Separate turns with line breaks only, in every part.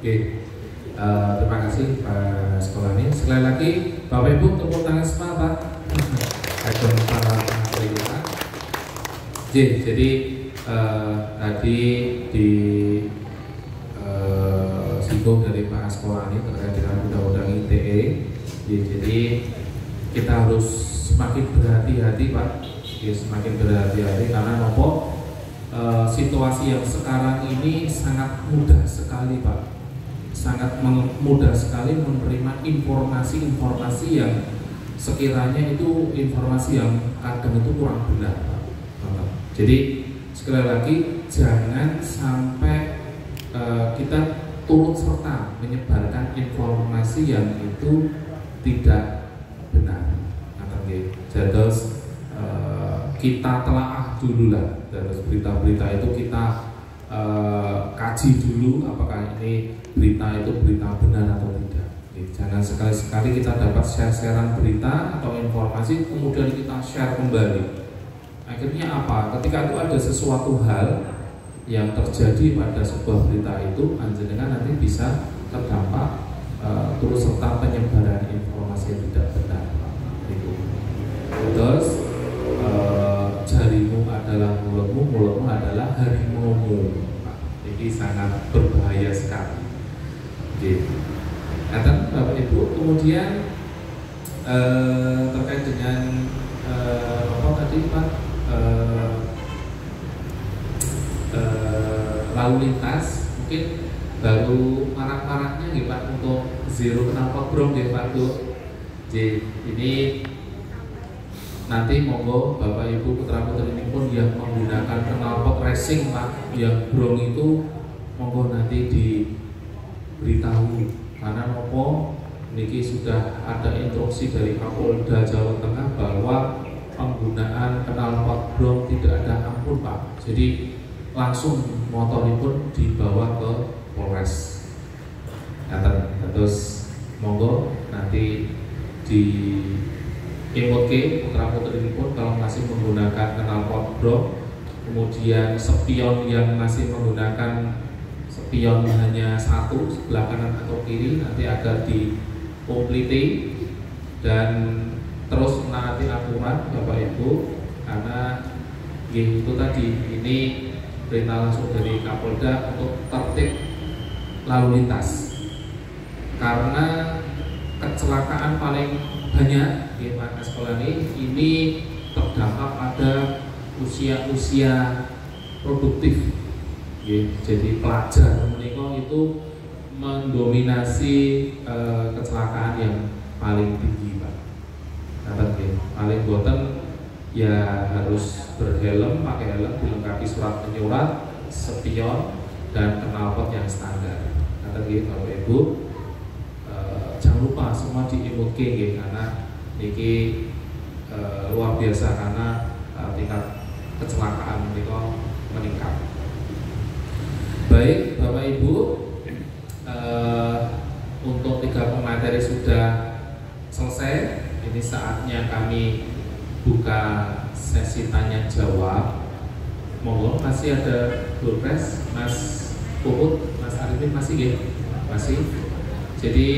Oke, terima kasih Pak Sekolani. Sekali lagi, Bapak Ibu tepuk tangan semua Pak. Agung para pemerintah. Jadi tadi di singgung dari Pak Sekolani terkait dengan undang-undang ITE. Jadi kita harus semakin berhati-hati Pak. Semakin berhati-hati karena nopo situasi yang sekarang ini sangat mudah sekali Pak, sangat mudah sekali menerima informasi-informasi yang sekiranya itu informasi yang kadang itu kurang benar Pak. Jadi sekali lagi jangan sampai kita turut serta menyebarkan informasi yang itu tidak benar. Jadi kita telaah dulu lah, terus berita-berita itu kita kaji dulu apakah ini berita itu berita benar atau tidak. Jangan sekali-sekali kita dapat share-sharean berita atau informasi kemudian kita share kembali. Akhirnya apa? Ketika itu ada sesuatu hal yang terjadi pada sebuah berita itu, panjenengan nanti bisa terdampak turut serta penyebaran informasi yang tidak benar. Terus jarimu adalah mulutmu, mulutmu adalah harimaumu. Ini sangat berbahaya sekali. Kata Bapak Ibu, kemudian terkait dengan apa tadi Pak, lalu lintas, mungkin baru marak-maraknya gitu Pak untuk zero knalpot brom ya Pak tuh. Ini nanti monggo Bapak Ibu putra-putri ini pun yang menggunakan knalpot racing Pak, yang brom itu monggo nanti diberitahu karena nopo niki sudah ada instruksi dari Kapolda Jawa Tengah bahwa penggunaan knalpot brom tidak ada ampun Pak. Jadi langsung motor ini pun dibawa ke Polres. Terus monggo nanti di Emoke putra-putri ini pun kalau masih menggunakan knalpot brom, kemudian spion yang masih menggunakan spion hanya satu sebelah kanan atau kiri nanti agar dikompliti dan terus menaati aturan Bapak Ibu karena itu tadi ini perintah langsung dari Kapolda untuk tertib lalu lintas karena kecelakaan paling banyak di Pak Sekolani ini terdampak pada usia-usia produktif. Jadi pelajar menikah itu mendominasi kecelakaan yang paling tinggi Pak. Paling boten ya harus berhelm, pakai helm, dilengkapi surat menyurat, spion dan knalpot yang standar. Bapak Ibu, jangan lupa semua diimutke karena ini luar biasa karena tingkat kecelakaan mereka meningkat. Baik Bapak Ibu, untuk 3 pemateri sudah selesai. Ini saatnya kami buka sesi tanya jawab. Monggo, masih ada Burpres, Mas Puput, Mas Arifin masih ya? Masih. Jadi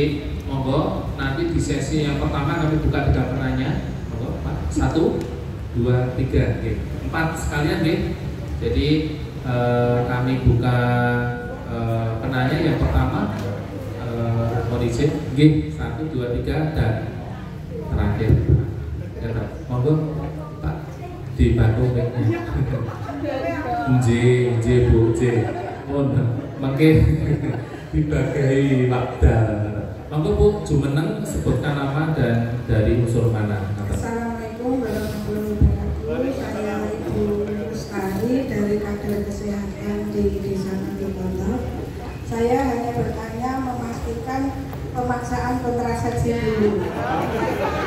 monggo nanti di sesi yang pertama kami buka 3 penanya. Monggo Pak. 1, 2, 3, 4 sekalian ya. Jadi kami buka penanya yang pertama mohon izin 1, 2, 3 dan terakhir. Monggo Pak dibantu J Bu J. Mangke dibagai wakdal. Monggo Bu jumeneng sebutkan nama dan dari unsur mana.
Assalamualaikum warahmatullahi wabarakatuh. Saya Ibu Lestari dari Kader Kesehatan di Desa Nantipono. Saya hanya bertanya memastikan pemaksaan kontrasepsi dulu.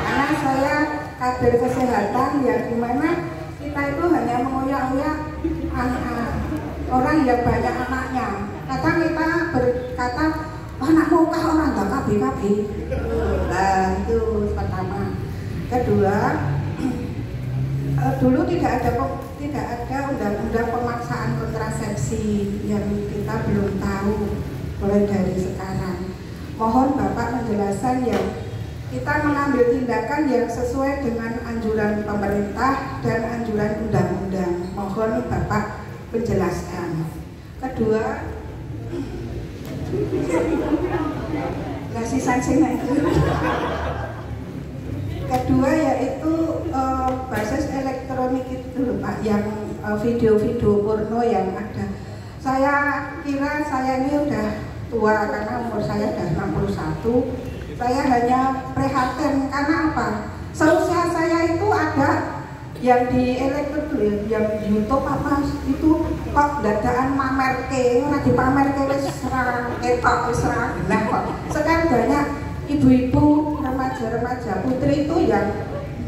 Karena saya kader kesehatan ya dimana kita itu hanya mengoyak-oyak anak orang yang banyak anaknya. Kadang kita berkata anak muka orang nggak KB. Nah itu pertama. Kedua, dulu tidak ada undang-undang pemaksaan kontrasepsi yang kita belum tahu. mulai dari sekarang. Mohon Bapak menjelaskan yang kita mengambil tindakan yang sesuai dengan anjuran pemerintah dan anjuran undang-undang. Mohon Bapak menjelaskan. Kedua, kedua yaitu basis elektronik itu Pak, yang video-video porno yang ada. Saya kira saya ini udah tua karena umur saya udah 61. Saya hanya prihatin karena apa? Seusia saya itu ada yang di elektronik, yang di YouTube apa itu kok dadaan mamerke, lagi pamerke wis serang ketok wis serang genah kok. Sekarang banyak ibu-ibu, remaja-remaja putri itu yang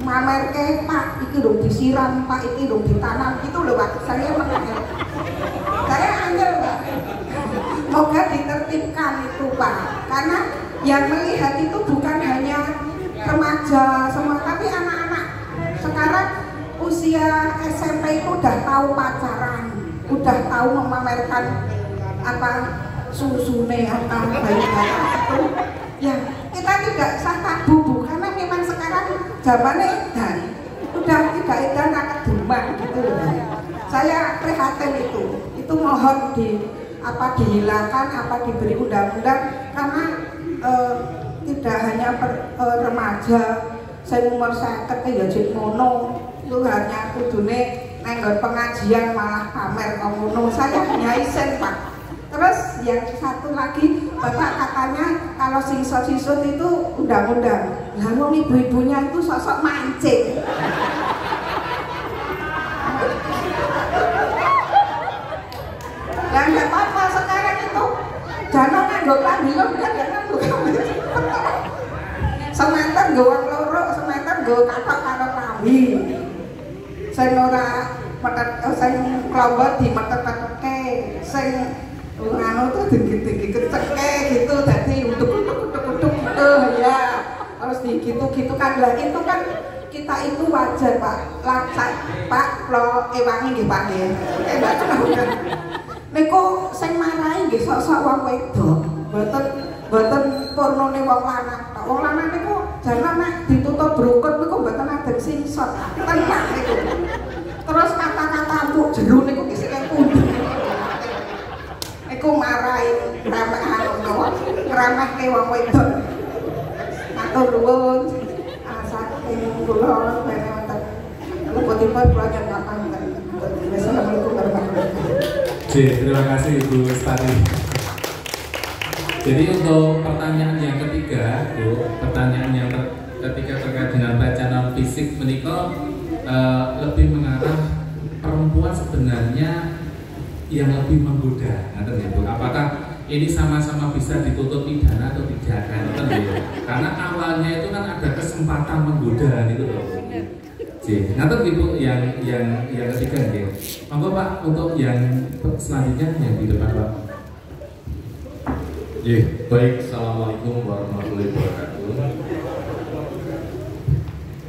mamerke, Pak itu dong disiram, Pak itu dong ditanam, itu loh Pak. Saya menangis. Saya angel Pak. Moga ditertibkan itu Pak, karena yang melihat itu bukan hanya remaja semua, tapi anak-anak sekarang usia SMP itu udah tahu pacaran, udah tahu memamerkan apa susune apa bayi-bayi itu. Ya kita tidak sah tabu Bu, karena memang sekarang zamannya edan, udah tidak edan akan dumang gitu loh. Saya prihatin itu mohon dihilangkan, diberi undang-undang, karena tidak hanya remaja saya umur 50 ya jek ngono, itu hanya kudune nenggon pengajian malah pamer ngono. Saya hanya isen Pak. Terus yang satu lagi Bapak katanya kalau siswa-siswa itu undang-undang, lalu ibu-ibunya itu sosok mancing. Dan nggak apa-apa sekarang itu jangan nganggo klambilon kan ya nganggo klambilon. Semeter gawang loro, semeter gawa katok karo klambi. Sing ora metet sing klombot di metet-meteke, sing anu tuh tinggi-tinggi keceke gitu, dadi utuk-utuk gitu ya. Harus digitu-gitu kan lah, itu kan kita itu wajar Pak. Lacak Pak lo ewangi nggih Pak nggih. Enggak tahu kan. Niku sing marahi nggih sok-sok wong wedok. Mboten pornone wong lanang. Wong lanang niku jangan nek ditutup brokot niku mboten adem singsot. Tenang niku. Terus kata-kata empuk jero niku ki sing pundi. Niku marahi ngremehke wong wedok. Matur nuwun. Saking kula bene wonten luputipun kula nyatakan. Assalamualaikum warahmatullahi wabarakatuh.
Terima kasih Ibu Lestari. Jadi untuk pertanyaan yang ketiga, Bu, pertanyaan yang ketiga terkait dengan pelecehan fisik menikah lebih mengarah perempuan sebenarnya yang lebih menggoda, Bu. Apakah ini sama-sama bisa dituntut pidana atau tidak? Bu. Karena awalnya itu kan ada kesempatan menggoda itu loh. Nanti Ibu yang ketiga nih. Monggo Pak untuk yang selanjutnya yang di depan Pak.
Baik, Assalamualaikum warahmatullahi wabarakatuh.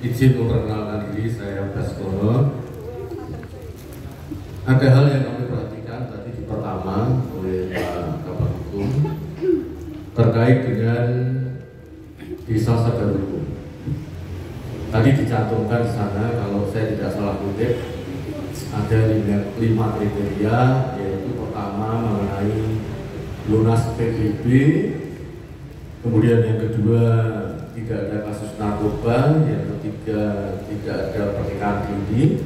Izin memperkenalkan diri, saya Baskoro. Ada hal yang kami perhatikan tadi di pertama oleh Pak Kabar Hukum terkait dengan Desa Sadar Hukum. Tadi dicantumkan di sana, kalau saya tidak salah kutip, ada 5 kriteria, yaitu pertama mengenai lunas PBB, kemudian yang kedua tidak ada kasus narkoba, yang ketiga tidak ada pernikahan dini,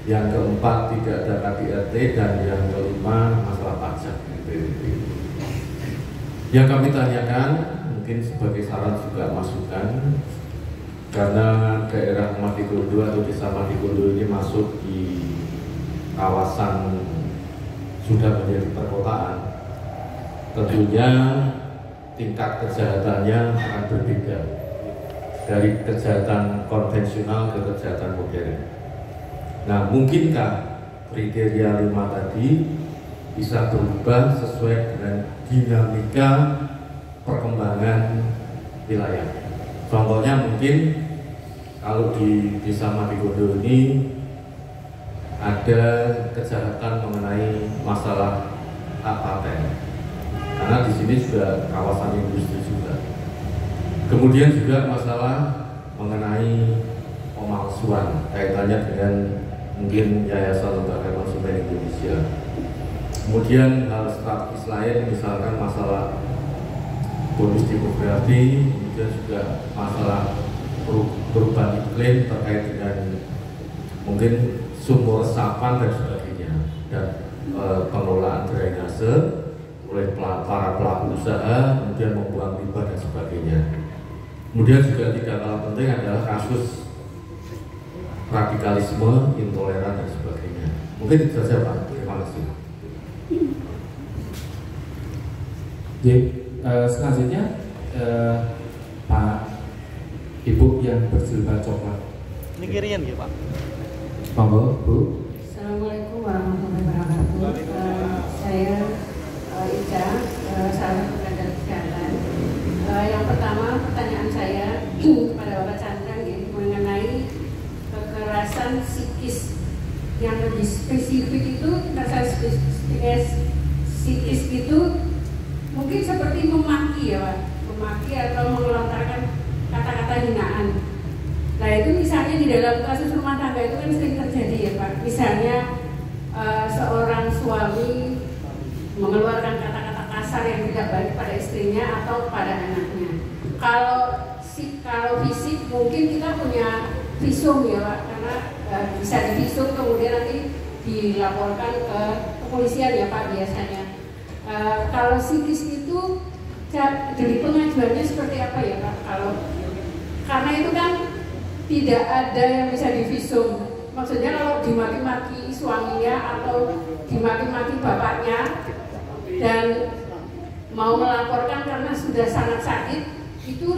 yang keempat tidak ada KDRT, dan yang kelima masalah pajak PBB. Yang kami tanyakan mungkin sebagai saran juga masukan, karena daerah Matikondo atau desa Matikondo ini masuk di kawasan sudah menjadi perkotaan, tentunya tingkat kejahatannya akan berbeda dari kejahatan konvensional ke kejahatan modern. Nah, mungkinkah kriteria 5 tadi bisa berubah sesuai dengan dinamika perkembangan wilayah? Contohnya mungkin kalau di desa Matikondo ini ada kejahatan mengenai masalah hak paten. karena di sini juga kawasan industri juga. Kemudian juga masalah mengenai pemalsuan kaitannya dengan mungkin Yayasan Lembaga Konsumen Indonesia. Kemudian hal strategis lain misalkan masalah bonus demografi, kemudian juga masalah perubahan iklim terkait dengan mungkin sumur resapan dan sebagainya, dan pengelolaan drainase oleh para pelaku usaha, kemudian membuang limbah dan sebagainya. Kemudian juga tidak kalah penting adalah kasus radikalisme, intoleran dan sebagainya. Mungkin itu saja Pak. Terima kasih.
Selanjutnya Pak Ibu yang berjilbab coklat.
Ini kirian ya Pak.
Monggo Bu.
Assalamualaikum warahmatullahi wabarakatuh. Saya Ica, salah satu tenaga kesehatan. Yang pertama pertanyaan saya kepada Bapak Chandra mengenai kekerasan psikis yang lebih spesifik. Itu kekerasan psikis itu mungkin seperti memaki ya Pak, memaki atau melontarkan kata-kata hinaan. Nah itu misalnya di dalam kasus rumah tangga itu kan sering terjadi ya Pak. Misalnya seorang suami mengeluarkan kata-kata kasar yang tidak baik pada istrinya atau pada anaknya. Kalau fisik mungkin kita punya visum ya Pak, karena bisa divisum kemudian nanti dilaporkan ke kepolisian ya Pak biasanya. Kalau psikis itu delik pengajuannya seperti apa ya Pak? Karena itu kan tidak ada yang bisa divisum. Maksudnya kalau dimaki-maki suaminya atau dimaki-maki bapaknya dan mau melaporkan karena sudah sangat sakit, itu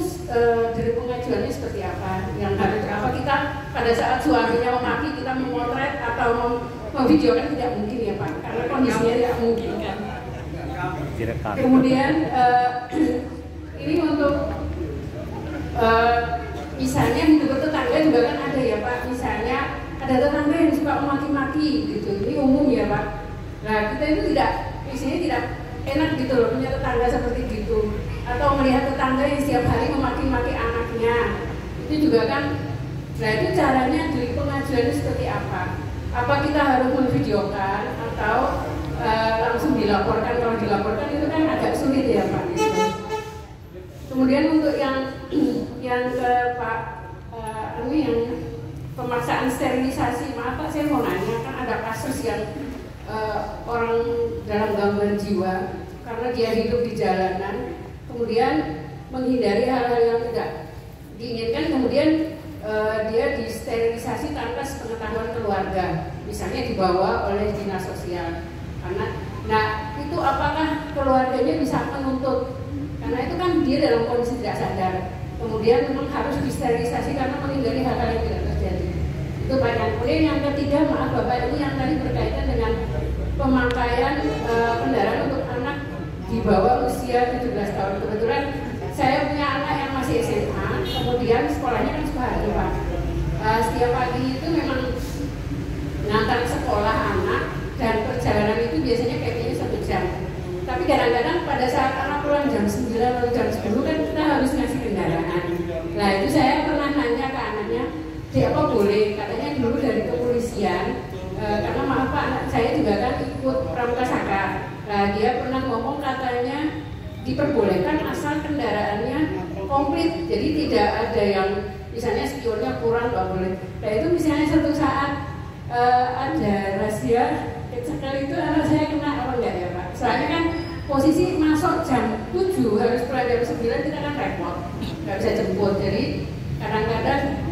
delik pengajuannya seperti apa? Yang harus apa kita pada saat suaminya memaki kita memotret atau memvideokan tidak mungkin ya Pak, karena kondisinya tidak mungkin kan. Kemudian ini untuk misalnya hidup tetangga juga kan ada ya Pak, misalnya ada tetangga yang suka memaki-maki gitu, ini umum ya Pak. Nah kita itu isinya tidak enak gitu loh punya tetangga seperti gitu, atau melihat tetangga yang setiap hari memaki-maki anaknya, itu juga kan. Nah itu caranya delik pengajuannya seperti apa? Apa kita harus memvideokan atau langsung dilaporkan? Kalau dilaporkan itu kan agak sulit ya Pak. Kemudian untuk yang ke Pak ini yang pemaksaan sterilisasi, maaf Pak saya mau nanya, kan ada kasus yang orang dalam gangguan jiwa karena dia hidup di jalanan, kemudian menghindari hal-hal yang tidak diinginkan, kemudian dia disterilisasi tanpa sepengetahuan keluarga, misalnya dibawa oleh dinas sosial. Nah itu apakah keluarganya bisa menuntut? Karena itu kan dia dalam kondisi tidak sadar, kemudian memang harus disterilisasi karena menghindari hal-hal yang tidak terjadi. Itu banyak. Kemudian yang ketiga, maaf Bapak, ini yang tadi berkaitan dengan pemakaian kendaraan untuk anak di bawah usia 17 tahun. Kebetulan saya punya anak yang masih SMA, kemudian sekolahnya kan Sukoharjo Pak. Setiap pagi itu memang ngantar sekolah anak, dan perjalanan itu biasanya kayaknya 1 jam. Tapi kadang-kadang pada saat anak pulang jam 9 atau jam 10 kan kita harus ngasih kendaraan. Nah itu saya pernah nanya ke anaknya, apa boleh? Katanya dulu dari kepolisian, karena maaf Pak, anak saya juga kan ikut pramuka saka. Nah dia pernah ngomong katanya diperbolehkan asal kendaraannya komplit, jadi tidak ada yang misalnya spionnya kurang, nggak boleh. Nah itu misalnya satu saat ada rahasia sekali itu anak saya kena apa enggak ya Pak? Soalnya kan posisi masuk jam 7 harus pulang jam 9, kita kan repot, nggak bisa jemput. Jadi kadang-kadang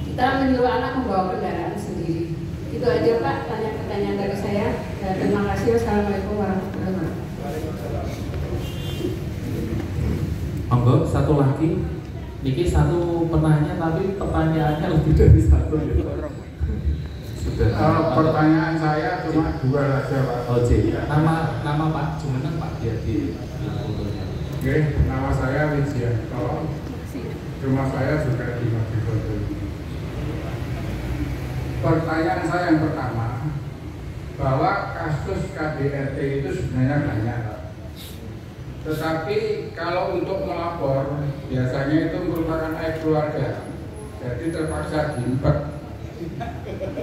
kita menyuruh anak membawa kendaraan sendiri. Itu aja Pak, pertanyaan dari saya. Terima kasih. Wassalamualaikum warahmatullahi wabarakatuh.
Monggo satu lagi. Niki satu penanya tapi pertanyaannya lebih dari satu ya.
Pertanyaan saya cuma 2 saja Pak.
Nama Pak, cuman Pak dia di fotonya.
Oke, nama saya Wijianto. Rumah saya juga di Mojokerto. Pertanyaan saya yang pertama, bahwa kasus KDRT itu sebenarnya banyak Pak. Tetapi kalau untuk melapor biasanya itu merupakan aib keluarga, jadi terpaksa diimpet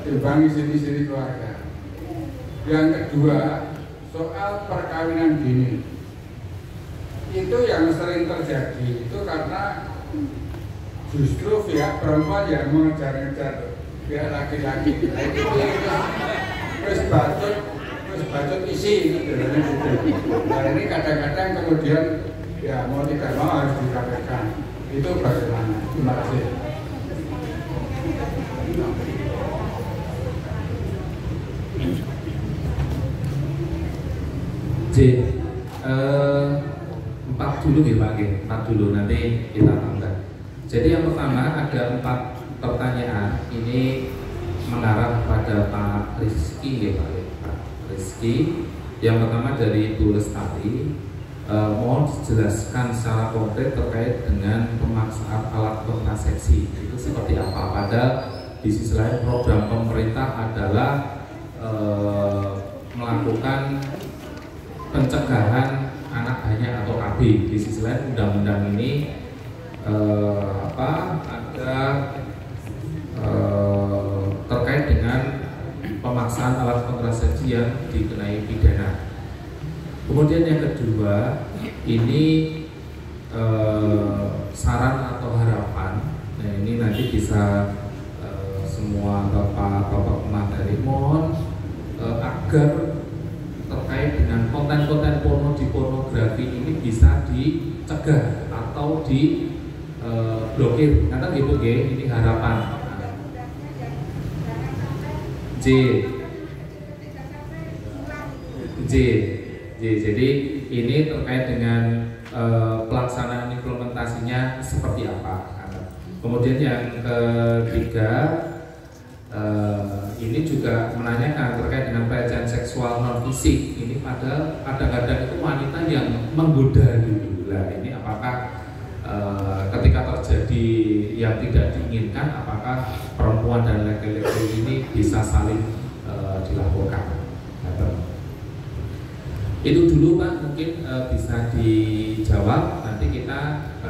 dibanding istri-istri keluarga. Yang kedua, soal perkawinan dini itu yang sering terjadi itu karena justru pihak perempuan yang mengejar-ngejar pihak laki-laki. Nah, itu terus bacot isi gitu. Nah ini kadang-kadang kemudian ya mau tidak mau harus dikatakan. Itu bagaimana? Terima kasih.
J, 4 dulu ya Pak, 4 dulu nanti kita tambah. Jadi yang pertama ada 4 pertanyaan. Ini mengarah pada Pak Rizky ya Pak Rizky. Yang pertama dari Ibu Lestari, mohon dijelaskan secara konkret terkait dengan pemaksaan alat kontrasepsi itu seperti apa. Padahal di sisi lain program pemerintah adalah melakukan pencegahan anak banyak atau KB. Di sisi lain undang-undang ini ada terkait dengan pemaksaan alat kontrasepsi yang dikenai pidana. Kemudian yang kedua, ini saran atau harapan. Nah ini nanti bisa semua bapak-bapak pemateri mohon agar terkait dengan konten-konten porno di pornografi ini bisa dicegah atau di blokir. Karena gitu ini harapan. Jadi ini terkait dengan pelaksanaan implementasinya seperti apa. Kemudian yang ketiga, ini juga menanyakan terkait dengan pelecehan seksual non fisik. Ini pada kadang-kadang itu wanita yang menggoda dulu. Lah ini apakah ketika terjadi yang tidak diinginkan, apakah perempuan dan laki-laki ini bisa saling dilaporkan? Itu dulu Pak, mungkin bisa dijawab. Nanti kita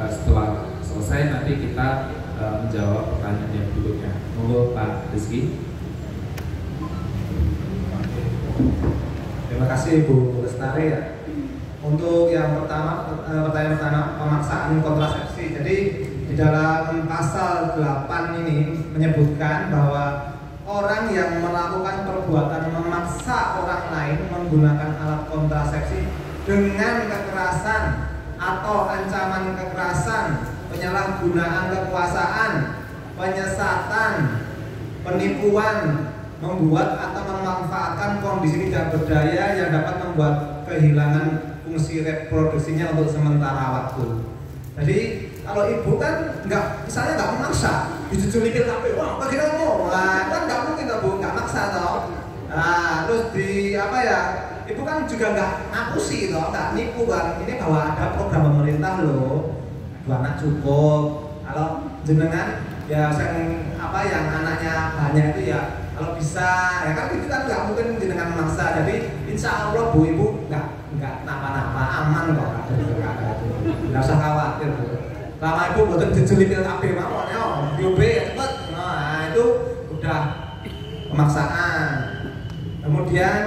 setelah selesai nanti kita menjawab pertanyaan yang berikutnya. Monggo Pak Rizky.
Terima kasih Bu Lestari ya. Untuk yang pertama, pertanyaan pertama, pemaksaan kontrasepsi. Jadi di dalam pasal 8 ini menyebutkan bahwa orang yang melakukan perbuatan memaksa orang lain menggunakan alat kontrasepsi dengan kekerasan atau ancaman kekerasan, penyalahgunaan kekuasaan, penyesatan, penipuan, membuat atau memanfaatkan kondisi tidak berdaya yang dapat membuat kehilangan fungsi reproduksinya untuk sementara waktu. Jadi kalau ibu kan misalnya nggak memaksa, dijujuli kita wah bagi kamu, kan nggak mungkin Bu, nggak maksa toh. Nah, terus ibu kan juga nggak ngapusi toh, nggak nipu kan. Ini bahwa ada program pemerintah loh, 2 anak cukup. Kalau jenengan ya yang anaknya banyak itu ya kalau bisa ya kan itu kan nggak mungkin jenengan memaksa. Jadi insya Allah Bu ibu nggak napa-napa, aman kok nggak usah khawatir Bu. Lama ibu buatan jejeli KB mawon ya, BOB cepet. Nah itu udah pemaksaan. Kemudian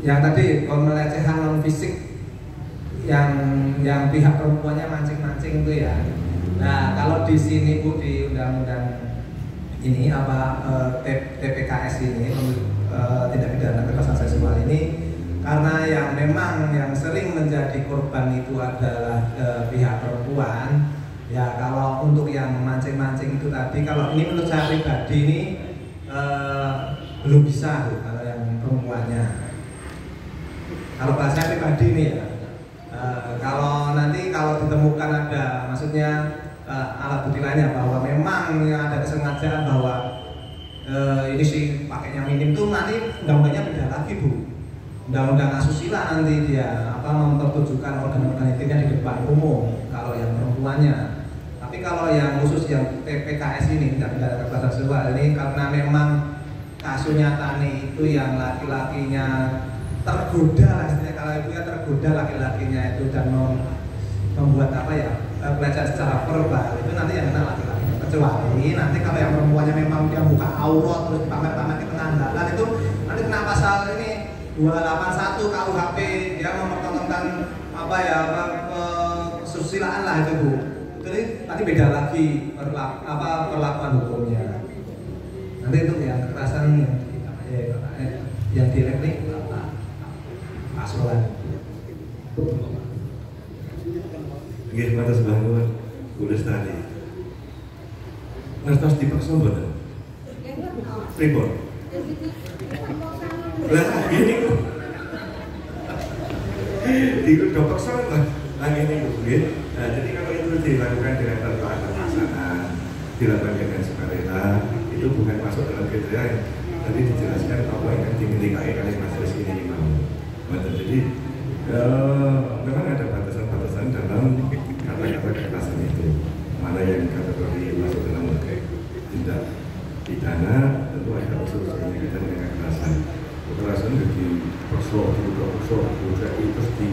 yang tadi pelecehan non fisik yang pihak perempuannya mancing-mancing itu ya. Nah kalau di sini Bu di undang-undang ini TPKS ini tindak pidana kekerasan seksual ini, karena yang memang yang sering menjadi korban itu adalah pihak perempuan. Ya kalau untuk yang mancing-mancing itu tadi, kalau ini menurut saya pribadi ini belum bisa tuh, kalau yang perempuannya. Kalau saya pribadi ini ya, kalau ditemukan ada, maksudnya alat bukti lainnya bahwa memang ada kesengajaan bahwa ini sih pakainya minim tuh, nanti undang-undangnya beda lagi Bu. Undang-undang asusila nanti dia mempertunjukkan organ-organ intimnya di depan umum kalau yang perempuannya. Tapi kalau yang khusus yang TPKS ini, tidak pidana kekerasan seksual ini, karena memang kasus nyatanya itu yang laki-lakinya tergoda, istilahnya kalau ibunya tergoda tergoda laki-lakinya itu dan membuat apa ya, pelecehan secara verbal, itu nanti yang kena laki-laki. Kecuali nanti kalau yang perempuannya memang dia buka aurat terus pamer-pamer di tengah jalan, itu nanti kena pasal ini 281 KUHP, dia mempertontonkan apa ya, kesusilaan lah itu Bu. Jadi nanti beda lagi perlakuan hukumnya. Nanti itu yang kekerasan yang direct nih asuhan.
Nggih, matur bangun Bu Lestari. Ngertos dipaksa mboten? Pripun? Lah ngene kok. Tidak paksa lah. Nah ngene kok nggih. Nah, jadi kalau itu dilakukan dengan tanpa ada paksaan, dilakukan dengan sukarela, itu bukan masuk dalam kriteria yang tadi dijelaskan apa yang akan dimiliki oleh majelis ini mau. Jadi memang ada batasan-batasan dalam kata-kata kekerasan itu. Mana yang kategori masuk dalam tindak pidana, tentu ada unsur-unsurnya kaitan dengan kekerasan. Kekerasan jadi perso, terus di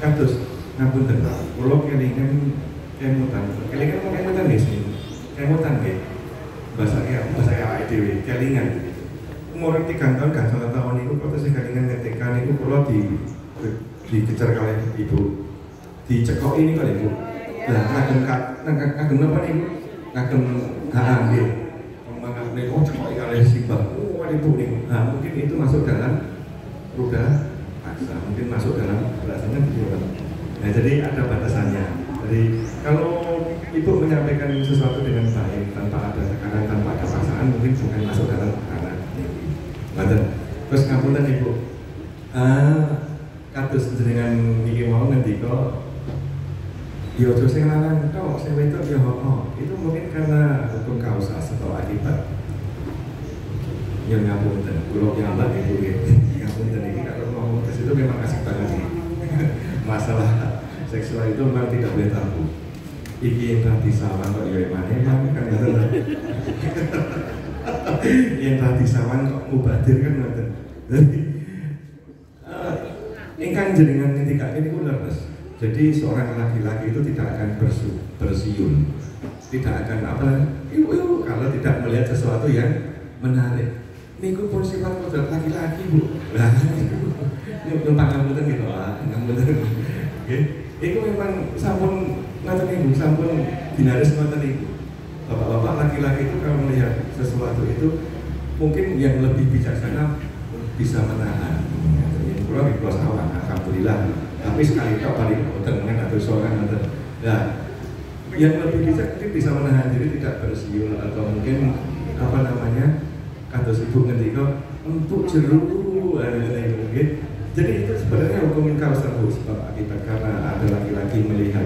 kados ngapunten Pak. Kula kelingan kemutan nggih sih. Kemutan nggih. Bahasa awake dhewe kelingan. Umur 3 tahun kan 1 tahun niku kok tesih kelingan ngetekan niku kula dikejar kalih ibu. Dicekoki niku kalih ibu. Lah ngagem napa niku? Ngagem nggih. Mangane kok cekoki kalih simbah. Ibu niku. Nah, mungkin itu masuk dalam roda paksa, mungkin masuk dalam bahasanya begitu. Nah, jadi ada batasannya. Jadi kalau ibu menyampaikan sesuatu dengan baik tanpa ada tekanan, tanpa ada paksaan, mungkin bukan masuk dalam ranah ini. Terus ngapunten ibu, kados dengan iki mau ngendika, yo aja sing lanang tok, sing wedok yo itu mungkin karena hukum kausa atau akibat. Yang ngapunten, kula piyambak ibu nggih. Ngapunten iki kalau ngomong ke situ memang asik banget sih. Masalah seksual itu memang tidak boleh tabu. Iki yang tadi sawan kok ya mana kan ngoten. Yang tadi sawan kok mubadir kan ngoten. Jadi ingkang jenengan ngendikake niku leres. Jadi seorang laki-laki itu tidak akan bersiul. Tidak akan apa? Ibu kalau tidak melihat sesuatu yang menarik. Niku pun sifat kodrat laki-laki Bu. Lah niku pangapunten gitu Pak, ngapunten. Nggih. Iku memang sampun ngoten niku, sampun dinaris ngoten niku. Bapak-bapak laki-laki itu kalau melihat sesuatu itu mungkin yang lebih bijaksana bisa menahan. Yang kula di kelas awal, alhamdulillah. Tapi sekali tok paling boten men atau seorang ngoten. Nah, yang lebih bijak mungkin bisa menahan diri tidak bersiul atau mungkin apa namanya? Kados ibu ngendika untuk jeruk gitu. Jadi itu sebenarnya hukum kausa sebab akibat karena ada laki-laki melihat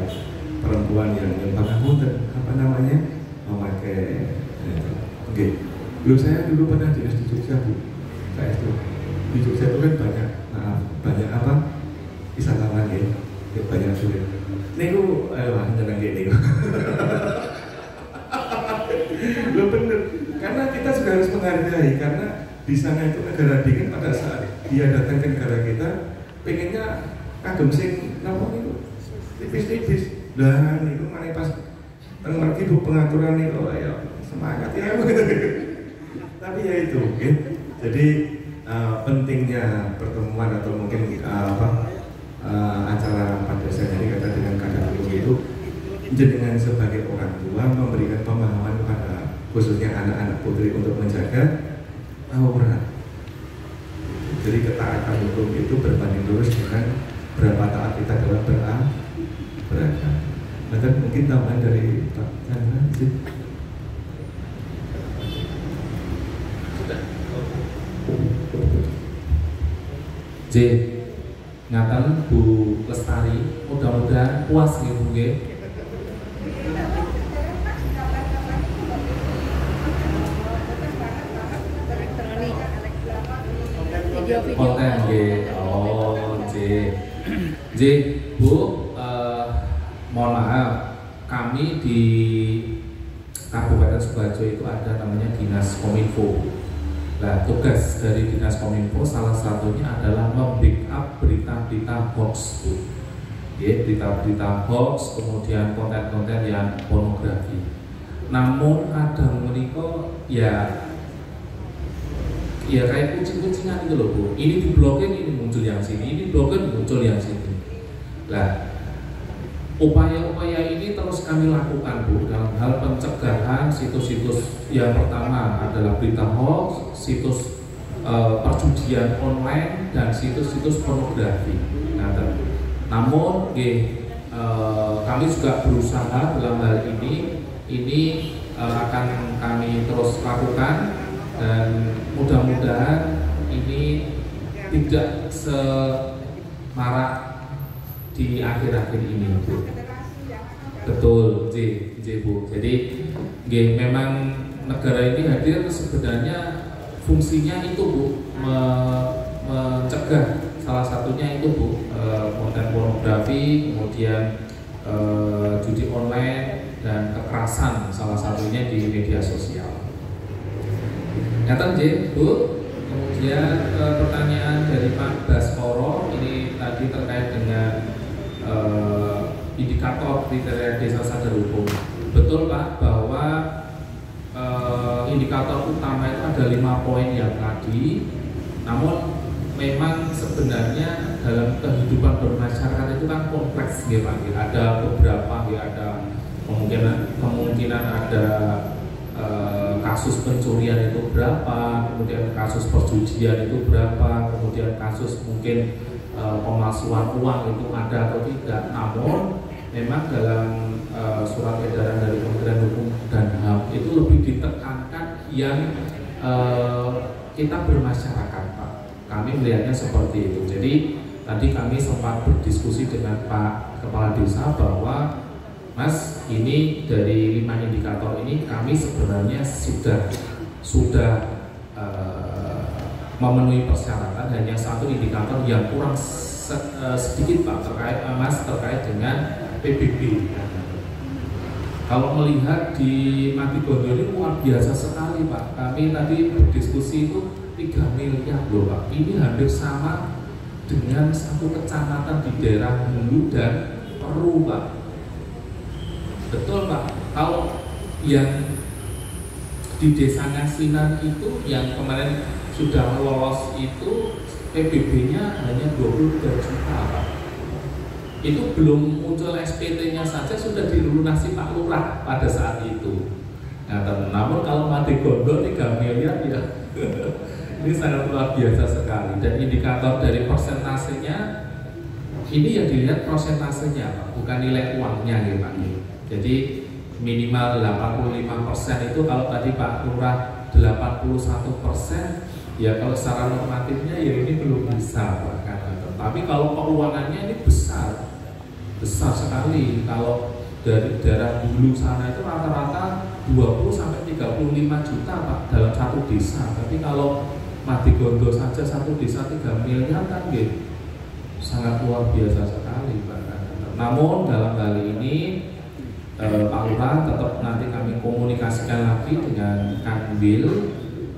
perempuan yang pangapunten apa namanya memakai oke. Saya dulu pernah dinas di Jogja Bu. Saya itu di Jogja itu kan banyak apa wisatawan ya, banyak sulit. Niku nyeneng niku. Lo bener, karena kita juga harus menghargai karena di sana itu negara dingin. Pada saat dia datang ke negara kita, pengennya kagem sing napa niku tipis-tipis. Dan itu mana pas ngerti bu pengaturan itu ya semangat ya. Tapi ya itu, okay. Jadi pentingnya pertemuan atau mungkin acara pada saat ini kata dengan kata itu. Jenengan sebagai orang tua memberikan pemahaman kepada khususnya anak-anak putri untuk menjaga aurat. Jadi ketaatan hukum itu berbanding lurus dengan berapa taat kita dalam beragama. Bahkan mungkin tambahan dari Pak Chandra sih.
J, ngaten Bu Lestari, mudah-mudahan puas ya Bu nggih. Konten J, J, Bu, mohon maaf, kami di Kabupaten Sidoarjo itu ada namanya Dinas Kominfo. Nah, tugas dari Dinas Kominfo salah satunya adalah membackup berita-berita hoax, ya, berita-berita hoax, kemudian konten-konten yang pornografi. Namun ada meniko ya kayak kucing-kucingan itu loh Bu. Ini diblokir, ini muncul yang sini, ini diblokir, muncul yang sini. Nah, upaya-upaya ini terus kami lakukan Bu dalam hal pencegahan situs-situs yang pertama adalah berita hoax, situs perjudian online dan situs-situs pornografi. Nah, namun kami juga berusaha dalam hal ini akan kami terus lakukan dan mudah-mudahan ini tidak semarak di akhir-akhir ini Bu. Betul, Bu. Jadi memang negara ini hadir sebenarnya fungsinya itu Bu, mencegah salah satunya itu Bu, konten pornografi, kemudian judi online dan kekerasan salah satunya di media sosial. Nyata Bu. Kemudian pertanyaan dari Pak Baskoro ini tadi terkait dengan indikator kriteria desa sadar hukum. Betul Pak, bahwa indikator utama itu ada 5 poin yang tadi. Namun memang sebenarnya dalam kehidupan bermasyarakat itu kan kompleks ya Pak. Ada beberapa ada kemungkinan ada kasus pencurian itu berapa, kemudian kasus perjudian itu berapa, kemudian kasus mungkin pemalsuan uang itu ada atau tidak. Namun memang dalam surat edaran dari Kementerian Hukum dan HAM itu lebih ditekankan yang kita bermasyarakat Pak. Kami melihatnya seperti itu. Jadi tadi kami sempat berdiskusi dengan Pak Kepala Desa bahwa Mas, ini dari 5 indikator ini kami sebenarnya sudah memenuhi persyaratan. Hanya satu indikator yang kurang sedikit Pak terkait dengan PBB. Kalau melihat di Matigondo ini luar biasa sekali Pak. Kami tadi berdiskusi itu 3 miliar loh Pak. Ini hampir sama dengan satu kecamatan di daerah Hulu dan Peru Pak. Betul Pak, kalau yang di desa Ngasinan itu yang kemarin sudah lolos itu PBB-nya hanya 23 juta Pak. Itu belum muncul SPT-nya saja sudah dilunasi Pak Lurah pada saat itu. Nah, namun kalau Matigondo 3 miliar ya ini sangat luar biasa sekali. Dan indikator dari persentasenya ini yang dilihat persentasenya Pak, bukan nilai uangnya ya Pak. Jadi minimal 85% itu kalau tadi Pak Lurah 81%, ya kalau secara normatifnya ya ini belum bisa Pak. Tapi kalau keuangannya ini besar sekali. Kalau dari daerah Hulu sana itu rata-rata 20 sampai 35 juta Pak dalam satu desa. Tapi kalau Matigondo saja satu desa 3 miliar kan gitu, sangat luar biasa sekali Pak. Namun dalam hal ini Pak Lurah tetap nanti kami komunikasikan lagi dengan Kanwil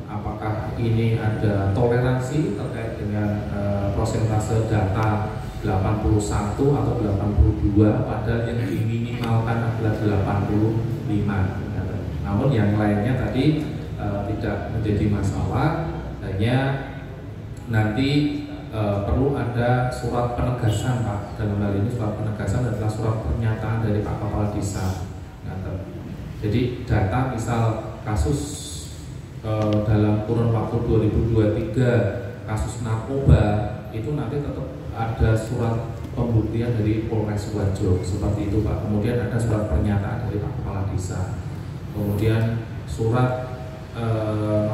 apakah ini ada toleransi terkait dengan persentase data 81 atau 82 padahal yang diminimalkan adalah 85. Namun yang lainnya tadi tidak menjadi masalah, hanya nanti perlu ada surat penegasan Pak. Dalam hal ini surat penegasan adalah surat pernyataan dari Pak Kepala Desa. Jadi data misal kasus dalam kurun waktu 2023 kasus narkoba itu nanti tetap ada surat pembuktian dari Polres Wajo seperti itu Pak. Kemudian ada surat pernyataan dari Pak Kepala Desa. Kemudian surat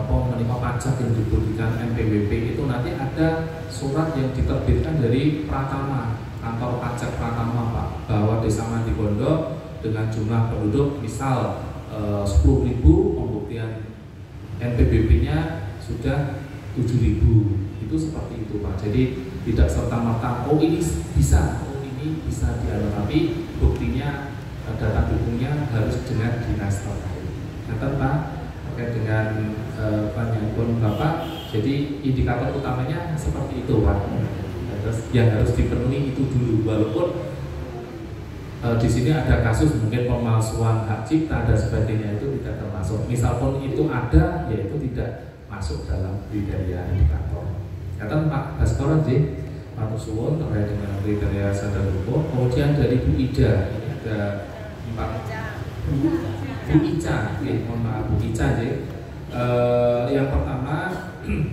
menerima pajak yang diberikan NPWP itu nanti ada surat yang diterbitkan dari Pratama, kantor pajak Pratama Pak, bahwa Desa Matigondo dengan jumlah penduduk misal 10.000, pembuktian NPWP-nya sudah 7.000, itu seperti itu Pak. Jadi tidak serta-merta ini bisa dialami, tapi buktinya data dukungnya harus dengan dinas terkait. Kata Pak. terkait dengan pertanyaan pun Bapak. Jadi indikator utamanya seperti itu Pak. Terus yang harus dipenuhi itu dulu, walaupun di sini ada kasus mungkin pemalsuan hak cipta dan sebagainya itu tidak termasuk. Misal pun itu ada, ya itu tidak masuk dalam kriteria indikator. Kata Pak Baskoro J. Pak Suwon terkait dengan kriteria sadar hukum. Kemudian dari Bu Ida, ini ada 4 Bu Ica, mohon maaf Bu Ica J. Yang pertama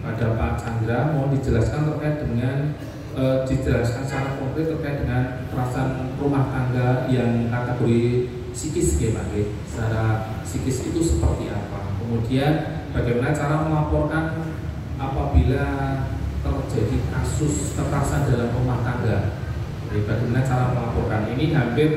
pada Pak Chandra mau dijelaskan terkait dengan dijelaskan secara konkret terkait dengan kekerasan rumah tangga yang kategori psikis ya Pak. Secara psikis itu seperti apa? Kemudian bagaimana cara melaporkan apabila terjadi kasus kekerasan dalam rumah tangga? Jadi bagaimana cara melaporkan? Ini hampir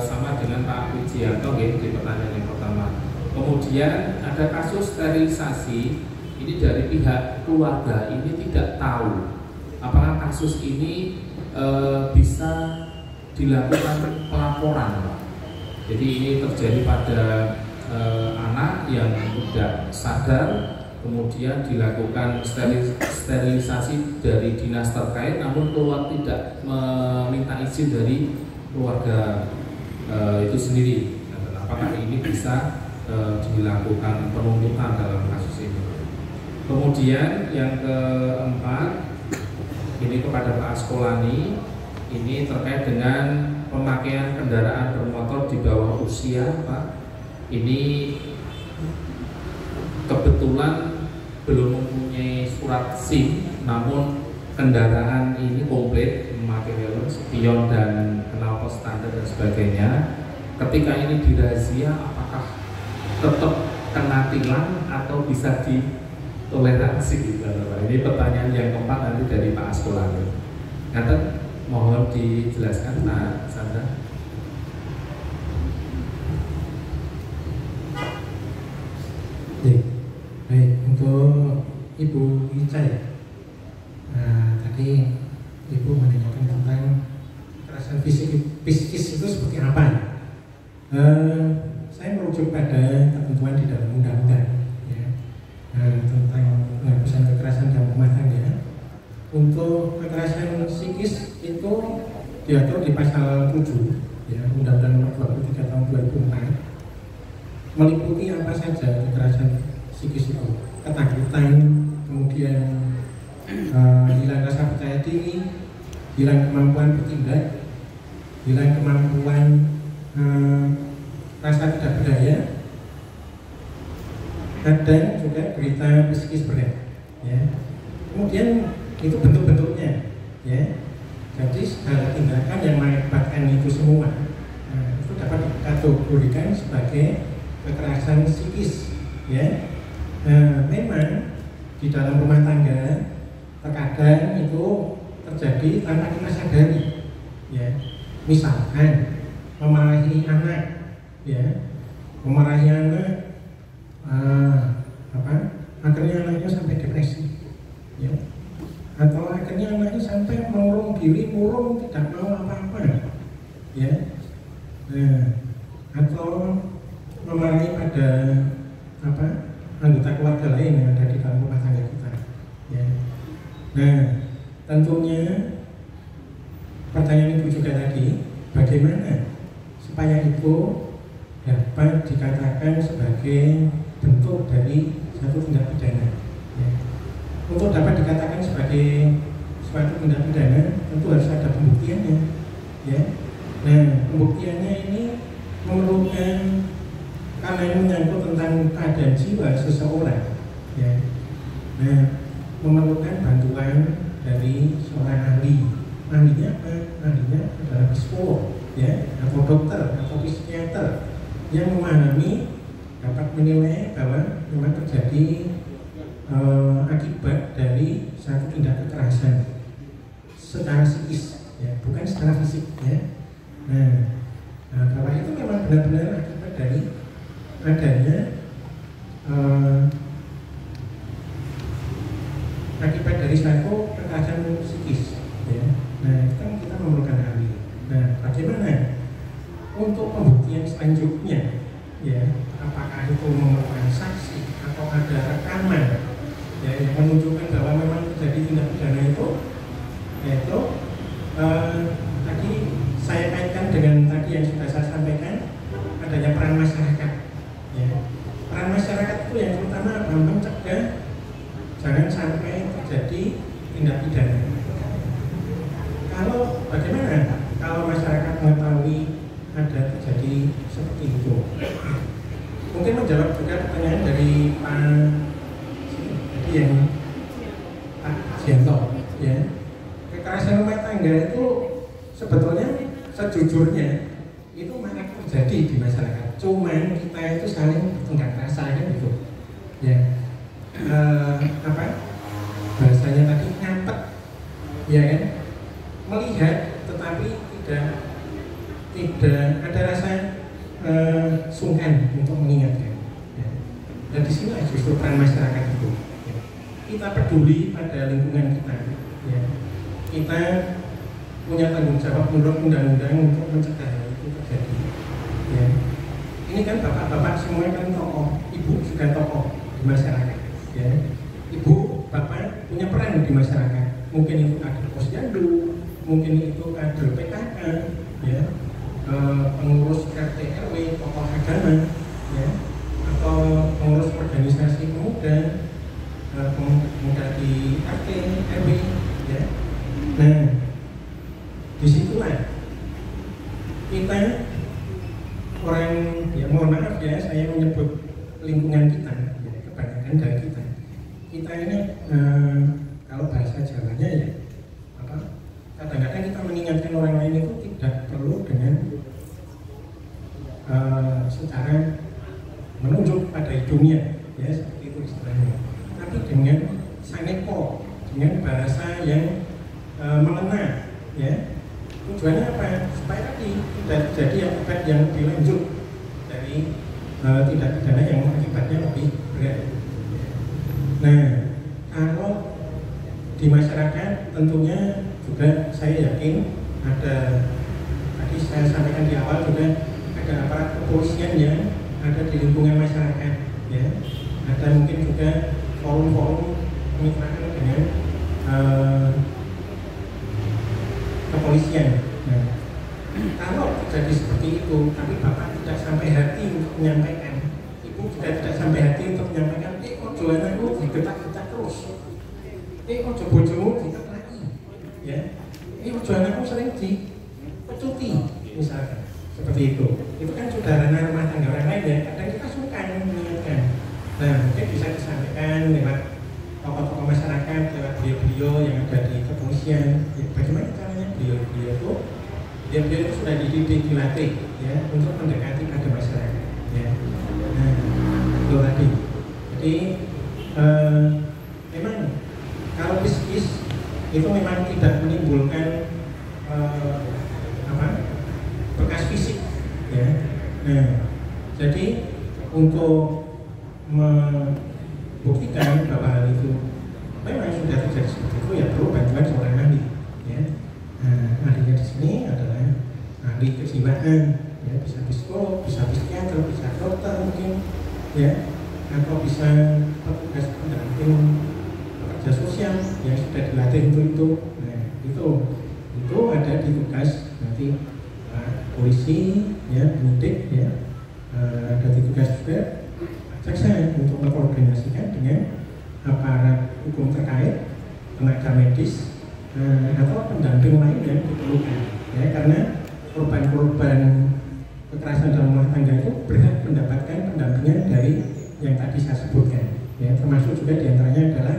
sama dengan Pak Wijianto ya, di pertanyaan yang pertama. Kemudian ada kasus sterilisasi, ini dari pihak keluarga ini tidak tahu apakah kasus ini bisa dilakukan pelaporan Pak. Jadi ini terjadi pada anak yang tidak sadar, kemudian dilakukan sterilisasi dari dinas terkait, namun keluar tidak meminta izin dari keluarga itu sendiri. Apakah ini bisa dilakukan penuntutan dalam kasus ini? Kemudian yang keempat, ini kepada Pak Askolani, ini terkait dengan pemakaian kendaraan bermotor di bawah usia Pak. Ini kebetulan belum mempunyai surat SIM, namun kendaraan ini komplit memakai helm, spion dan knalpot standar dan sebagainya. Ketika ini dirazia, apakah tetap kena tilang atau bisa ditoleransi gitu? Ini pertanyaan yang keempat nanti dari Pak Askolani. Nanti mohon dijelaskan Pak Sandra.
Baik, untuk Ibu Ica ya. Tadi Ibu menanyakan tentang kekerasan psikis itu seperti apa ya? Saya merujuk pada ketentuan di dalam undang-undang ya, tentang penghapusan kekerasan dalam rumah tangga. Untuk kekerasan psikis itu diatur di pasal 7 ya, Undang-Undang Nomor 23 Tahun 2004, meliputi apa saja kekerasan psikis itu: ketakutan, kemudian hilang rasa percaya diri, hilang kemampuan bertindak, hilang kemampuan rasa tidak berdaya, dan juga berita psikis berat ya. Kemudian itu bentuk-bentuknya ya. Jadi segala tindakan yang mengakibatkan itu semua itu dapat dikategorikan sebagai kekerasan psikis ya. Memang di dalam rumah tangga terkadang itu terjadi tanpa kita sadari ya. Misalkan memarahi anak ya, memarahi anak akhirnya anaknya sampai depresi ya, atau akhirnya anaknya sampai mengurung diri, murung, tidak mau apa-apa ya, atau memarahi pada anggota keluarga lain yang ada di dalam rumah tangga kita ya. Nah, tentunya pertanyaan Ibu juga tadi, bagaimana supaya itu dapat dikatakan sebagai bentuk dari satu tindak pidana ya. Untuk dapat dikatakan sebagai suatu tindak pidana tentu harus ada pembuktiannya ya. Nah, pembuktiannya ini memerlukan, karena ini menyangkut tentang keadaan jiwa seseorang ya. Nah, memerlukan bantuan dari seorang ahli. Ahlinya apa? Ahlinya adalah psikolog ya, atau dokter atau psikiater yang memahami, dapat menilai bahwa memang terjadi akibat dari satu tindak kekerasan secara psikis ya, bukan secara fisik ya. Nah, bahwa itu memang benar-benar akibat dari adanya akibat dari satu kekerasan psikis ya. Nah, itu kan kita memerlukan ahli. Nah, bagaimana untuk pembuktian selanjutnya ya, apakah itu memerlukan saksi atau ada rekaman ya, yang menunjukkan bahwa memang terjadi tindak pidana itu, yaitu tadi saya kaitkan dengan tadi yang sudah saya sampaikan, adanya peran masyarakat ya. Peran masyarakat itu yang pertama mencegah jangan sampai terjadi tindak pidana. Kalau bagaimana kalau masyarakat mengetahui ada terjadi seperti itu? Mungkin menjawab juga pertanyaan dari Pak tadi yang Pak Sianto ya. Kekerasan rumah tangga itu sebetulnya sejujurnya itu malah terjadi di masyarakat. Cuman kita itu saling bertengkar rasa kan gitu ya. Bahasanya tadi ngapet ya kan, melihat tetapi tidak ada rasa sungkan untuk mengingatkan ya. Dan di sini justru peran masyarakat itu ya. Kita peduli pada lingkungan kita ya. Kita punya tanggung jawab menurut undang-undang untuk mencegah hal itu terjadi ya. Ini kan bapak-bapak semua kan tokoh, ibu juga tokoh di masyarakat ya. Ibu, bapak punya peran di masyarakat. Mungkin itu kader posyandu, mungkin itu kader PKK ya, pengurus RT RW, tokoh agama ya, atau pengurus organisasi pemuda, pemuda di RT RW ya. Nah, disitulah kita orang ya, mohon maaf ya saya menyebut lingkungan kita ya, kebanyakan dari kita ini kalau bahasa Jawanya ya kadang-kadang kita mengingatkan orang lain itu tidak perlu dengan secara menunjuk pada hidungnya ya, seperti itu istilahnya, tapi dengan sanepo, dengan bahasa yang mengena ya. Tujuannya apa? Supaya tadi tidak terjadi akibat yang lebih lanjut dari tindak pidana yang akibatnya lebih berat. Nah, kalau di masyarakat tentunya juga saya yakin ada, tadi saya sampaikan di awal juga ada aparat kepolisian yang ada di lingkungan masyarakat ya. Ada mungkin juga forum-forum kemitraan dengan kepolisian. Nah, kalau terjadi seperti itu, tapi bapak tidak sampai hati untuk menyampaikan, ibu juga tidak sampai hati untuk menyampaikan, ojo anakku digetak-getak terus, ojo bojomu diteplaki, ya, ojo anakku sering dipecuti, misalkan, seperti itu kan saudara rumah tangga orang lain ya, kadang kita suka mengingatkan. Nah, mungkin bisa disampaikan lewat tokoh-tokoh masyarakat, lewat beliau-beliau yang ada di kepolisian ya, bagaimana caranya beliau-beliau itu sudah dididik, dilatih ya, untuk mendekati pada masyarakat ya. Nah, itu tadi. Jadi memang kalau psikis itu memang tidak menimbulkan bekas fisik ya. Nah, jadi untuk membuktikan bahwa hal itu memang sudah terjadi seperti itu ya perlu bantuan seorang ahli ya. Ahlinya di sini adalah ahli kejiwaan ya, bisa psikolog, bisa psikiater, bisa dokter mungkin ya, atau bisa petugas pendamping pekerja sosial yang sudah dilatih untuk itu. Nah, itu ada di tugas nanti polisi ya, penyidik ya, ada di tugas juga jaksa untuk mengkoordinasikan dengan aparat hukum terkait, tenaga medis atau pendamping lain yang diperlukan ya, karena korban-korban kekerasan dalam rumah tangga itu berhak mendapatkan pendampingan dari yang tadi saya sebutkan ya, termasuk juga diantaranya adalah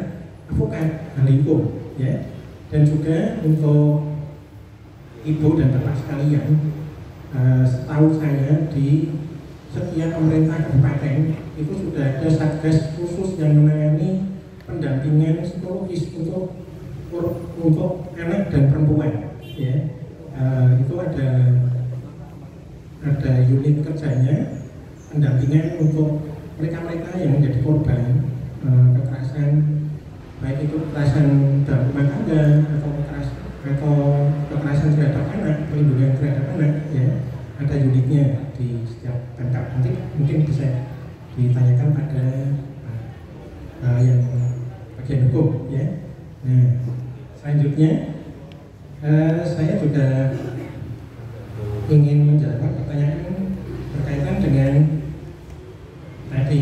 advokat, ahli hukum ya. Dan juga untuk ibu dan bapak sekalian, setahu saya di setiap pemerintah kabupaten itu sudah ada satgas khusus yang menangani pendampingan psikologis untuk anak dan perempuan ya. Itu ada unit kerjanya, pendampingan untuk mereka-mereka yang menjadi korban kekerasan, baik itu kekerasan dalam rumah tangga atau kekerasan terhadap anak, perlindungan terhadap anak ya. ada unitnya di setiap Pemkab. Nanti mungkin bisa ditanyakan pada yang bagian hukum ya. Nah, selanjutnya saya juga ingin menjawab pertanyaan berkaitan dengan tadi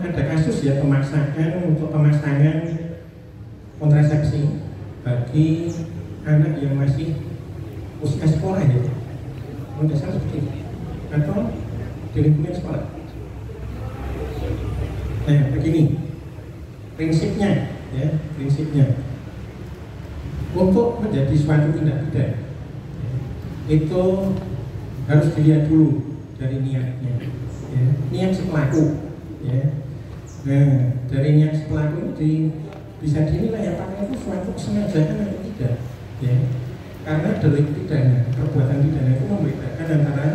ada kasus ya pemaksaan untuk pemasangan kontrasepsi bagi anak yang masih usia sekolah ya, tidak salah seperti itu, atau di lingkungan sekolah. Nah, begini prinsipnya ya, prinsipnya untuk menjadi suatu tindak pidana itu harus dilihat dulu dari niatnya ya, niat si pelaku ya. Nah, dari niat si pelaku itu bisa dinilai apakah itu suatu kesengajaan atau tidak ya, karena delik pidana, perbuatan pidana itu membedakan antara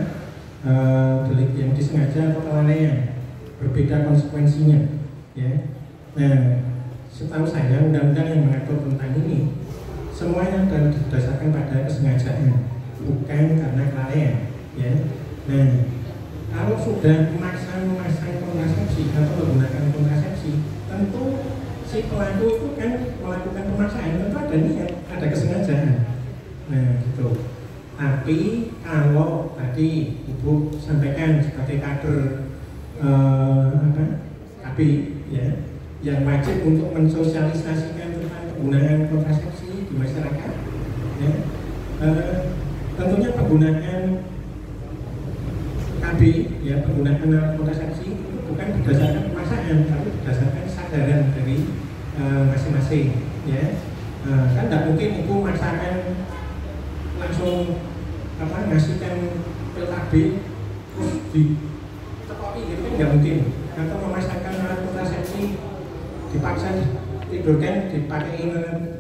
delik yang disengaja atau kelalaian, berbeda konsekuensinya ya. Nah, setahu saya undang-undang yang mengatur tentang ini semuanya adalah didasarkan pada kesengajaan, bukan karena kelalaian ya. Nah, kalau sudah memasang kontrasepsi atau menggunakan kontrasepsi, tentu si pelaku itu kan melakukan pemaksaan, tentu ada niat, ada kesengajaan. Nah, gitu. Tapi kalau tadi Ibu sampaikan sebagai kader KB ya, yang wajib untuk mensosialisasikan tentang penggunaan kontrasepsi di masyarakat ya, tentunya penggunaan KB ya, penggunaan alat kontrasepsi itu bukan berdasarkan pemaksaan, tapi berdasarkan kesadaran dari masing-masing ya. Kan tidak mungkin Ibu memaksakan langsung ngasihkan pil KB terus ditekoki gitu kan nggak mungkin, atau memasangkan alat kontrasepsi dipaksa tidurkan dipakai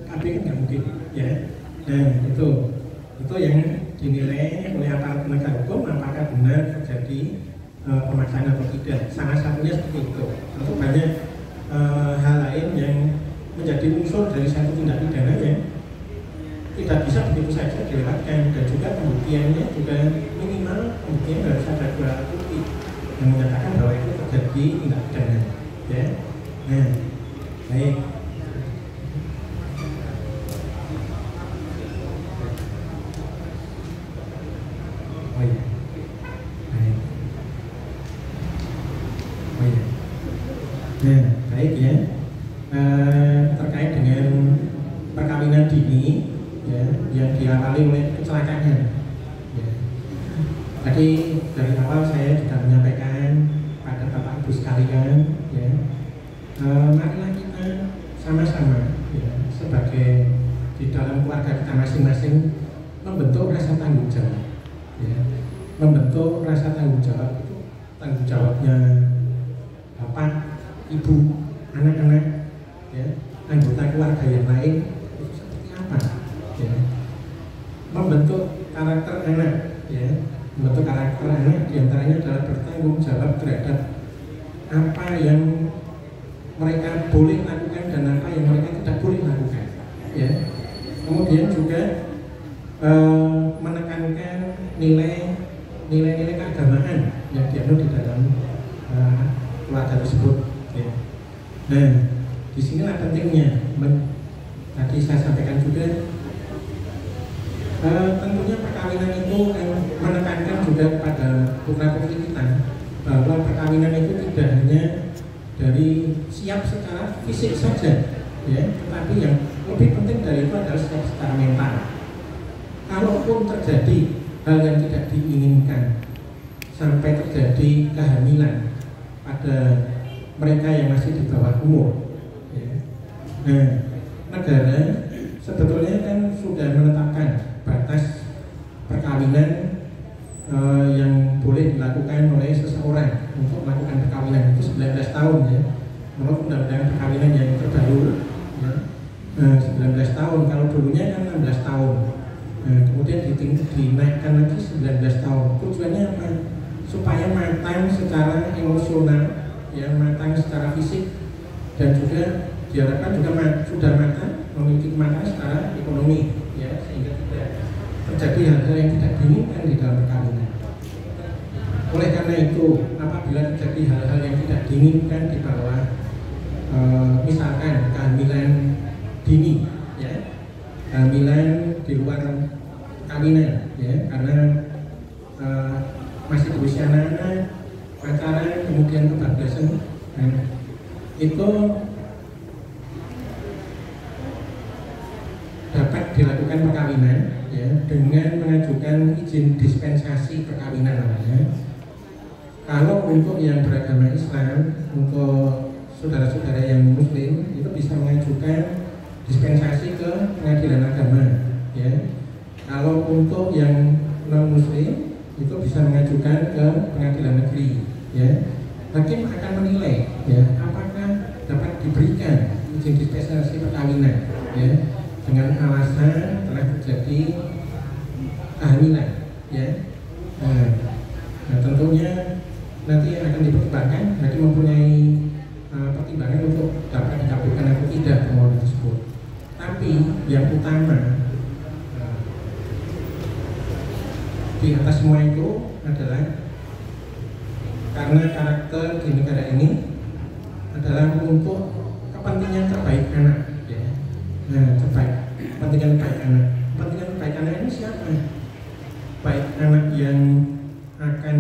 KB kan nggak mungkin ya. Nah, itu yang dinilai oleh aparat penegak hukum apakah benar terjadi pemaksaan atau tidak. Salah satunya seperti itu. Tentu banyak hal lain yang menjadi unsur dari satu tindak pidana yang tidak bisa begitu saja dilewatkan, dan juga pembuktiannya juga minimal pembuktian harus ada 2 alat bukti yang menyatakan bahwa itu terjadi tindak pidana ya. Nah, baik. Oh iya. Baik. Oh iya. Nah, baik ya. Terkait dengan perkawinan dini ya, yang diawali oleh kecelakaan ya. Tadi dari awal saya sudah menyampaikan pada Bapak Ibu sekalian ya, marilah kita sama-sama ya, sebagai di dalam keluarga kita masing-masing membentuk rasa tanggung jawab ya. Membentuk rasa tanggung jawab itu tanggung jawabnya Bapak, Ibu, anak-anak ya, anggota keluarga yang lain itu seperti apa ya. Membentuk karakter anak ya, membentuk karakter anak diantaranya adalah bertanggung jawab terhadap apa yang mereka boleh lakukan dan apa yang mereka tidak boleh lakukan ya. Kemudian juga menekankan nilai-nilai keagamaan yang dianut di dalam keluarga tersebut ya. Nah, disinilah pentingnya tadi saya sampaikan juga tentunya perkawinan itu menekankan juga kepada putra-putri kita bahwa perkawinan itu tidak hanya dari siap secara fisik saja ya, tetapi yang lebih penting dari itu adalah siap secara mental. Kalaupun terjadi hal yang tidak diinginkan sampai terjadi kehamilan pada mereka yang masih di bawah umur ya. Nah, negara sebetulnya kan sudah menetapkan batas perkawinan yang boleh dilakukan oleh seseorang untuk melakukan perkawinan itu 19 tahun ya, menurut undang-undang perkawinan yang terbaru ya. 19 tahun, kalau dulunya kan 16 tahun. Nah, kemudian dinaikkan lagi 19 tahun. Tujuannya apa? Supaya matang secara emosional ya, matang secara fisik, dan juga diharapkan juga sudah matang memiliki kemanfaatan secara ekonomi, ya, sehingga tidak terjadi hal-hal yang tidak diinginkan di dalam perkawinan. Oleh karena itu, apabila terjadi hal-hal yang tidak diinginkan di bawah misalkan kehamilan dini, ya, kehamilan di luar kawinan, ya, karena masih berusia anak-anak, pacaran, kemudian kebablasan, itu dapat dilakukan perkawinan, ya, dengan mengajukan izin dispensasi perkawinan namanya. Kalau untuk yang beragama Islam, untuk saudara-saudara yang Muslim itu bisa mengajukan dispensasi ke pengadilan agama, ya. Kalau untuk yang non Muslim itu bisa mengajukan ke pengadilan negeri, ya. Hakim akan menilai, ya, apakah dapat diberikan izin dispensasi perkawinan, ya, dengan alasan telah terjadi kehamilan, ya. Nah, tentunya nanti akan dipertimbangkan, hakim mempunyai pertimbangan untuk dapat dikabulkan atau tidak permohonan tersebut. Tapi yang utama di atas semua itu adalah karena karakter di negara ini adalah untuk kepentingan terbaik anak, ya. Nah, kepentingan terbaik anak. Kepentingan terbaik anak ini siapa? Baik anak yang akan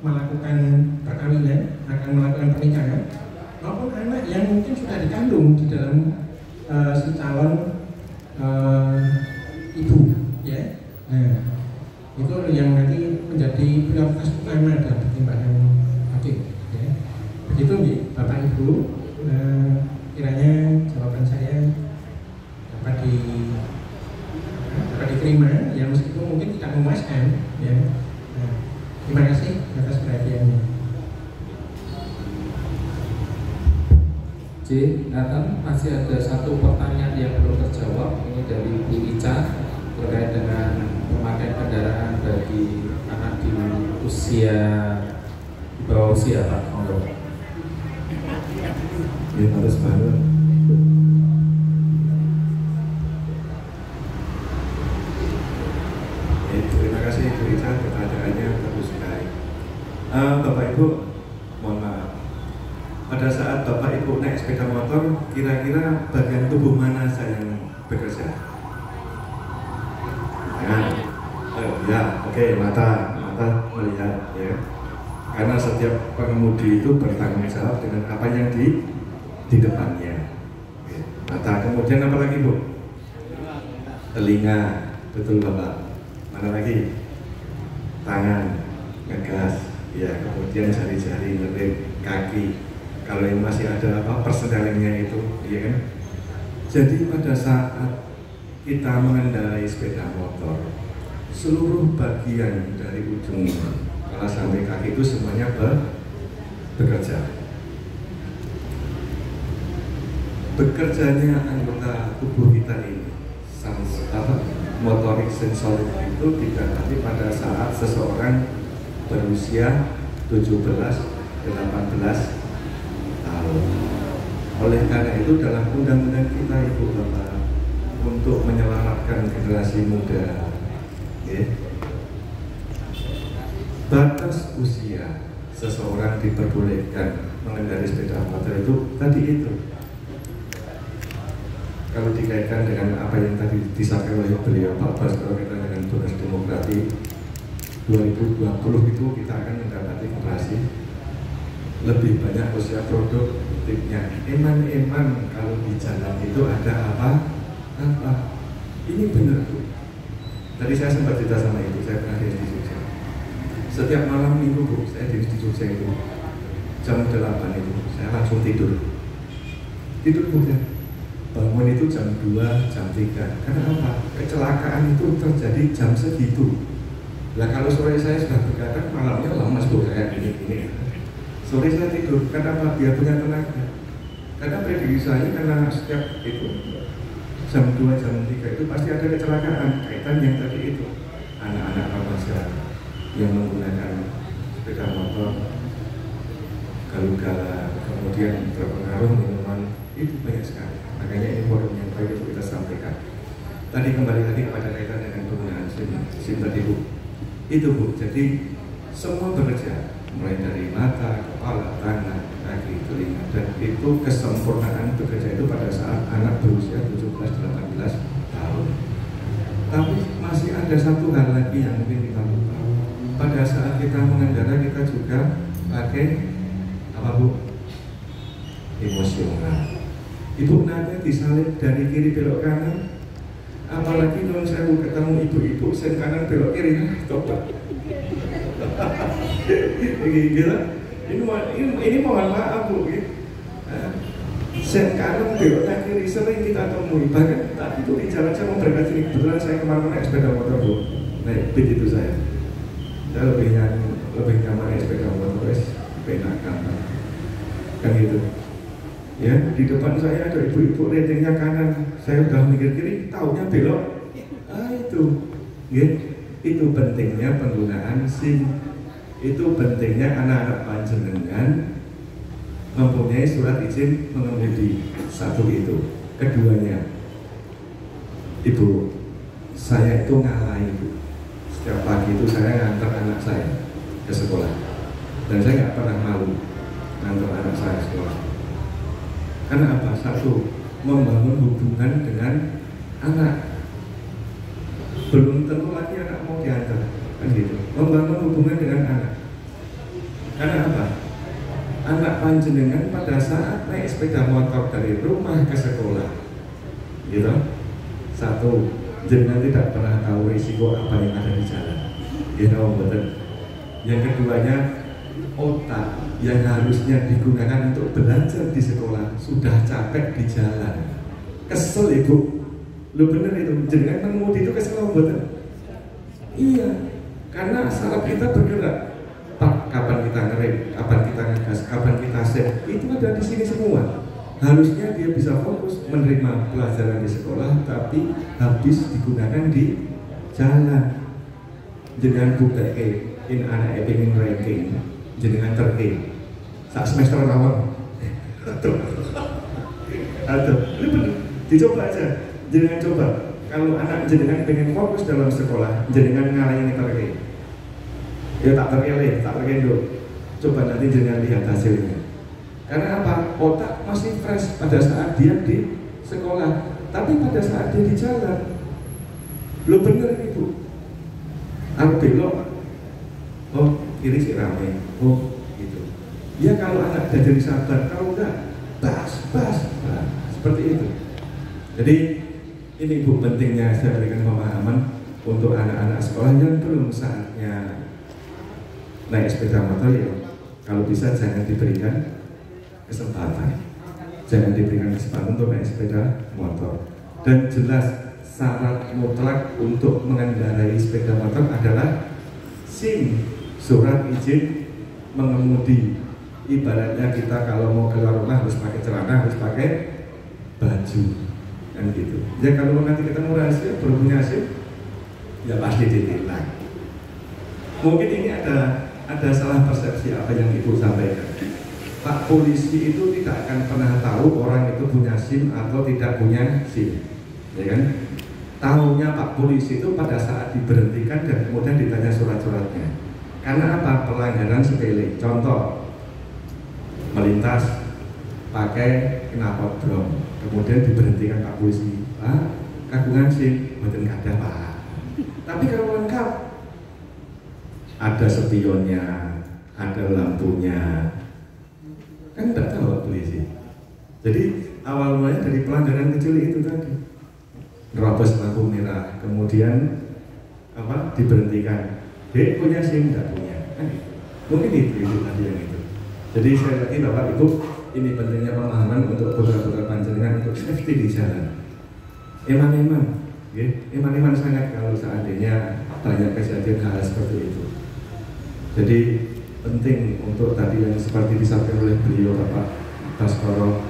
melakukan perkawinan, akan melakukan pernikahan, maupun anak yang mungkin sudah dikandung di dalam si calon ibu, ya. Nah, itu yang nanti menjadi prioritas utama dalam pertimbangan hakim, ya. Begitu, Bapak Ibu, kiranya jawaban saya dapat diterima, ya, meskipun mungkin tidak memuaskan, ya. Nah, terima kasih atas perhatiannya.
Nathan, masih ada satu pertanyaan yang belum terjawab. Ini dari Bu Ica terkait dengan pemakaian kendaraan bagi anak di usia di bawah usia, Pak. Monggo.
Ya, harus banget. Terima kasih Bu Ica, pertanyaannya bagus sekali. Bapak Ibu, mohon maaf. Pada saat Bapak Ibu naik sepeda motor, kira-kira bagian tubuh mana saya yang bekerja? Ya, oke, mata melihat, ya. Karena setiap pengemudi itu bertanggung jawab dengan apa yang di depannya. Oke. Mata, kemudian apa lagi, Bu? Telinga, betul Bapak. Mana lagi? Tangan, ngegas, ya. Kemudian jari-jari, ngerem, kaki. Kalau yang masih ada persenelingnya itu, ya kan? Jadi pada saat kita mengendarai sepeda motor, seluruh bagian dari ujung kepala sampai kaki itu semuanya bekerja. Bekerjanya anggota tubuh kita ini, motorik sensorik itu didapati pada saat seseorang berusia 17, 18 tahun. Oleh karena itu dalam undang-undang kita, Ibu Bapak, untuk menyelamatkan generasi muda, ya, batas usia seseorang diperbolehkan mengendarai sepeda motor itu tadi itu. Kalau dikaitkan dengan apa yang tadi disampaikan oleh beliau Pak Bas, berkaitan dengan bonus demografi 2020 itu kita akan mendapati generasi lebih banyak usia produktifnya. Eman-eman kalau di jalan itu ada apa? Ini benar tuh. Tadi saya sempat cerita sama ibu, saya pernah di Jogja. Setiap malam minggu, Bu, saya di Jogja itu jam 8 itu saya langsung tidur. Kemudian bangun itu jam 2, jam 3. Karena apa? Kecelakaan itu terjadi jam segitu. Nah, kalau sore saya sudah berkata malamnya lemas, Bu, kayak gini. Sore saya tidur, kenapa? Biar punya tenaga. Karena prediksi saya, karena setiap itu jam 2, jam 3 itu pasti ada kecelakaan kaitan yang tadi itu. Anak-anak remaja yang menggunakan sepeda motor, galau-galau, kemudian terpengaruh minuman, itu banyak sekali. Makanya ini forum yang baik itu tadi kembali lagi kepada kaitan dengan penggunaan SIM tadi Bu. Itu Bu, jadi semua bekerja, mulai dari mata, kepala, tangan, kaki, telinga, dan itu kesempurnaan bekerja itu pada saat anak berusia 17-18 tahun. Tapi masih ada satu hal lagi yang mungkin kita lupa. Pada saat kita mengendara kita juga pakai apa Bu? Emosional. Ibu nanti disalib dari kiri belok kanan. Apalagi kalau saya ketemu ibu-ibu sen kanan belok kiri, coba. Gila. Ini mohon maaf Bu. Sen kanan belok kiri sering kita temui. Bahkan tadi itu di jalan saya mau berangkat sini, kebetulan saya kemarin naik sepeda motor Bu. Naik beat itu saya lebih nyaman naik sepeda motor, sepeda kan gitu. Ya, di depan saya ada ibu-ibu ratingnya kanan, saya udah mikir kiri, taunya belok. Itu, ya, itu pentingnya penggunaan SIM. Itu pentingnya anak-anak panjenengan mempunyai surat izin mengemudi. Satu itu. Keduanya, Ibu, saya itu ngalah Ibu. Setiap pagi itu saya ngantar anak saya ke sekolah, dan saya nggak pernah malu ngantar anak saya ke sekolah. Karena apa? Satu, membangun hubungan dengan anak. Belum tentu lagi anak mau diantar, kan gitu. Membangun hubungan dengan anak. Karena apa? Anak panjenengan pada saat naik sepeda motor dari rumah ke sekolah, gitu. Satu, jenengan tidak pernah tahu risiko apa yang ada di jalan, gitu, betul. Yang keduanya, otak yang harusnya digunakan untuk belajar di sekolah sudah capek di jalan, kesel Ibu. Lu bener itu, jenengan mengemudi itu kesel betul. Iya, karena saraf kita bergerak. Pak, kapan kita ngerem, kapan kita ngegas, kapan kita set, itu ada di sini semua. Harusnya dia bisa fokus menerima pelajaran di sekolah, tapi habis digunakan di jalan. Jenengan bukti in anak pengen ranking, jenengan terke saat semester awal. Aduh, ini bener, dicoba aja. Jenengan coba, kalau anak jenengan pengen fokus dalam sekolah, jenengan ngalahin terke. Ya tak terke dulu. Coba nanti jenengan lihat hasilnya. Karena apa? Otak masih fresh pada saat dia di sekolah, tapi pada saat dia di jalan, lo bener nih Bu. Aku belok, oh kiri sih rame, oh gitu. Ya kalau anak udah jadi sabar, kalau enggak, bas, seperti itu. Jadi ini Bu pentingnya saya berikan pemahaman untuk anak-anak sekolah yang belum saatnya naik sepeda motor ya. Kalau bisa jangan diberikan kesempatan, jangan diberikan kesempatan untuk naik sepeda motor. Dan jelas syarat mutlak untuk mengendarai sepeda motor adalah SIM, surat izin mengemudi. Ibaratnya kita kalau mau keluar rumah harus pakai celana, harus pakai baju, kan gitu. Ya kalau nanti ketemu rahasia belum punya SIM, ya pasti ditilang. Mungkin ini ada salah persepsi apa yang Ibu sampaikan. Pak polisi itu tidak akan pernah tahu orang itu punya SIM atau tidak punya SIM, ya kan? Tahunya Pak polisi itu pada saat diberhentikan dan kemudian ditanya surat-suratnya. Karena apa? Pelanggaran sepele. Contoh, melintas pakai knalpot drum, kemudian diberhentikan Pak polisi. Pak, kagungan SIM, mboten ada Pak. Tapi kalau lengkap, ada spionnya, ada lampunya. Kan tidak tahu Pak polisi. Jadi awal mulanya dari pelanggaran kecil itu tadi, nerobos lampu merah, kemudian apa diberhentikan. Dia punya SIM, tidak punya. Mungkin itu tadi yang itu. Jadi saya lagi Bapak Ibu, ini pentingnya pemahaman untuk putra-putra panjenengan untuk safety di jalan. Eman-eman sangat kalau seandainya banyak kejadian hal seperti itu. Jadi penting untuk tadi yang seperti disampaikan oleh beliau Bapak Baskoro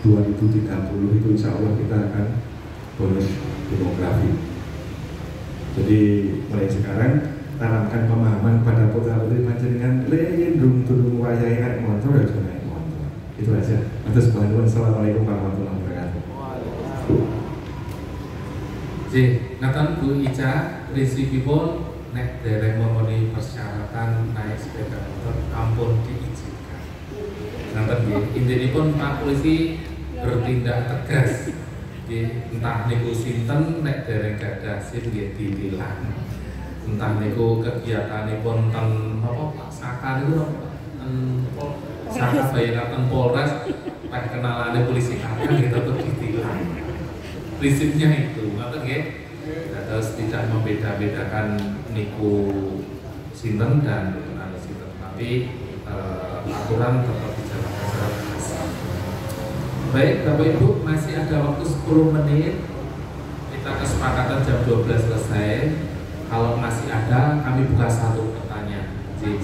2030 itu insya Allah kita akan bonus demografi. Jadi mulai sekarang tanamkan pemahaman pada putra putri panjenengan leyen durung wayahe naik motor ya aja naik motor. Itu aja. Atas bantuan. Assalamualaikum warahmatullahi wabarakatuh.
ngaten Bu Ica, prinsipipun nek dereng memenuhi persyaratan naik sepeda motor ampun diizinkan. Ngaten nggih, intinipun Pak Polisi bertindak tegas. Nggih, entah niku sinten nek dereng gadah SIM nggih ditilang. Entah niku kegiatanipun teng napa Saka niku Saka bayangan Polres pak kenalane polisi kakak nggih tetep ditilang. Prinsipnya itu, ngaten nggih. Terus tidak membeda-bedakan niku sinten dan sinten, tapi aturan tetap dijalankan secara tegas. Baik, Bapak Ibu, masih ada waktu 10 menit. Kita kesepakatan jam 12 selesai. Kalau masih ada, kami buka satu pertanyaan.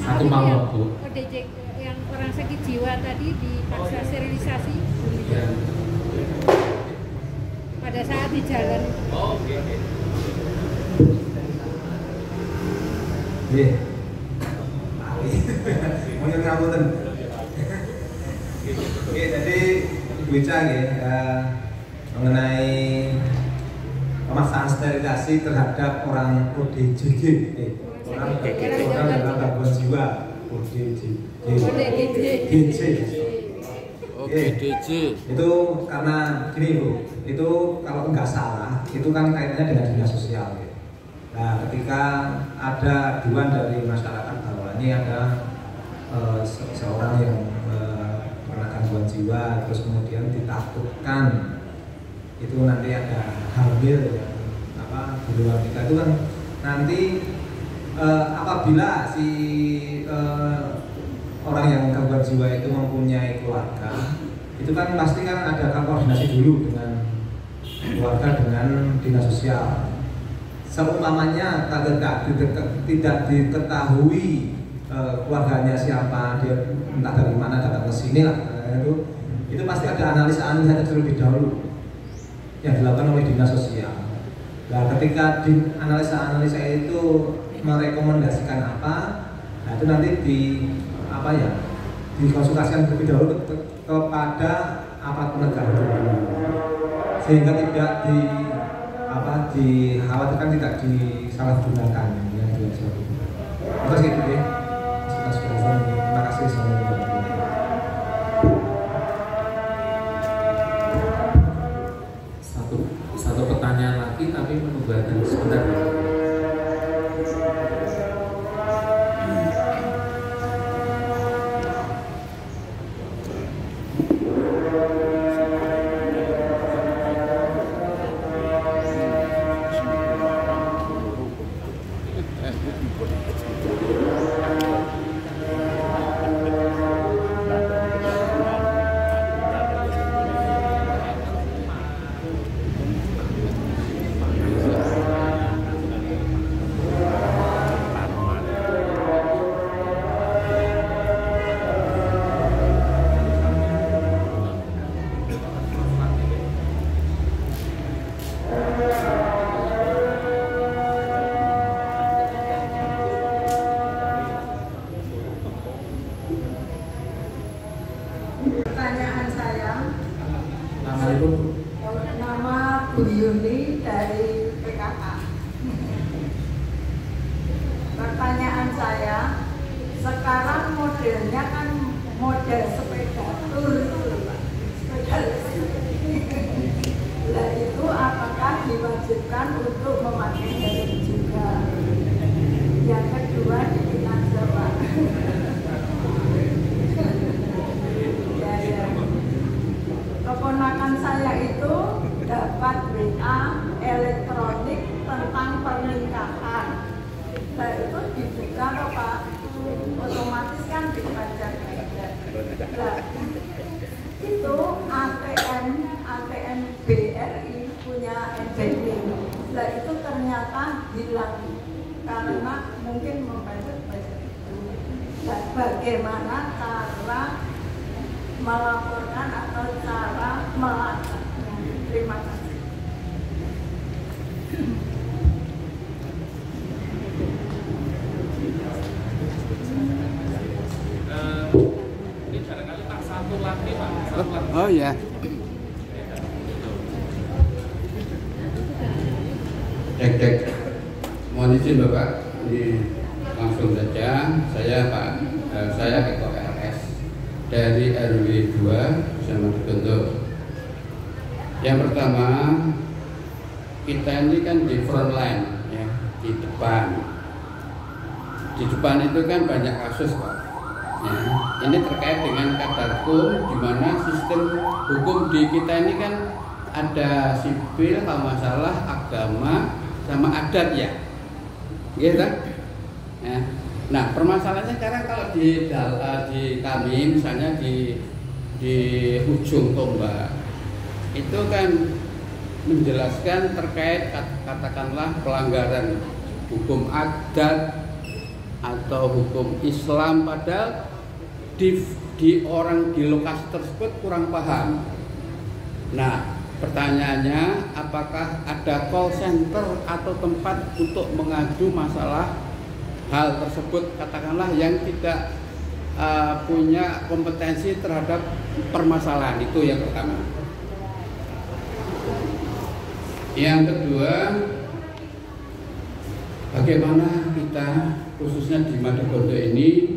Satu malam, Bu.
ODJ yang orang sakit jiwa tadi dipaksa sterilisasi.
Ya.
Pada saat di jalan.
Oh, oke.
Iya. Mau ngapunten. Oke, jadi Ibu Ica mengenai pemaksaan sterilisasi terhadap orang ODGJ, orang dalam gangguan jiwa, ODGJ.
ODGJ.
Itu karena gini Bu, itu kalau nggak salah, itu kan kaitannya dengan dinas sosial. Nah, ketika ada aduan dari masyarakat bahwa ini ada seseorang yang pernah gangguan jiwa, terus kemudian ditakutkan itu nanti ada hamil yang di luar nikah, itu kan nanti apabila si orang yang gangguan jiwa itu mempunyai keluarga, itu kan pasti kan ada koordinasi dulu dengan keluarga, dengan dinas sosial. Seumpamanya tidak diketahui keluarganya siapa, dia entah dari mana datang ke sini lah, itu pasti ada analisa terlebih dahulu yang dilakukan oleh dinas sosial. Nah, ketika di analisa itu merekomendasikan apa, nah itu nanti dikonsultasikan terlebih dahulu kepada aparat penegak hukum, sehingga tidak dikhawatirkan tidak disalahgunakan yang dilakukan. Terus gitu ya. Terima kasih.
Satu pertanyaan lagi, tapi menunggu ada sebentar.
Pertanyaan saya,
Assalamualaikum.
nama Bu Yuni dari PKK. Pertanyaan saya, sekarang modelnya kan model sepeda tur, sepeda listrik. Nah itu apakah diwajibkan untuk memakai helm juga? Yang kedua dikit aja Pak. Keponakan saya itu dapat WA elektronik tentang pernikahan. Nah itu dibuka loh Pak, otomatis kan dibaca. Nah, itu ATM BRI punya banking. Nah itu ternyata hilang karena mungkin membaca-baca itu. Nah, bagaimana cara melaporkan atau cara melacaknya? Terima kasih.
Ini barangkali Pak satu lagi Pak.
Oh ya.
cek. Mohon izin Bapak, ini langsung saja. Saya Eko RS dari RW 2 bersama Dibentuk. Yang pertama, kita ini kan di front line, ya, di depan. Di depan itu kan banyak kasus, Pak. Ya, ini terkait dengan kadarkum, di mana sistem hukum di kita ini kan ada sipil, kalau masalah agama sama adat ya, gitu. Ya. Nah, permasalahannya sekarang kalau di kami misalnya di ujung tombak itu kan menjelaskan terkait katakanlah pelanggaran hukum adat atau hukum Islam, padahal di orang di lokasi tersebut kurang paham. Nah, pertanyaannya, apakah ada call center atau tempat untuk mengadu masalah hal tersebut, katakanlah yang tidak punya kompetensi terhadap permasalahan? Itu yang pertama. Yang kedua, bagaimana kita khususnya di Madogondo ini,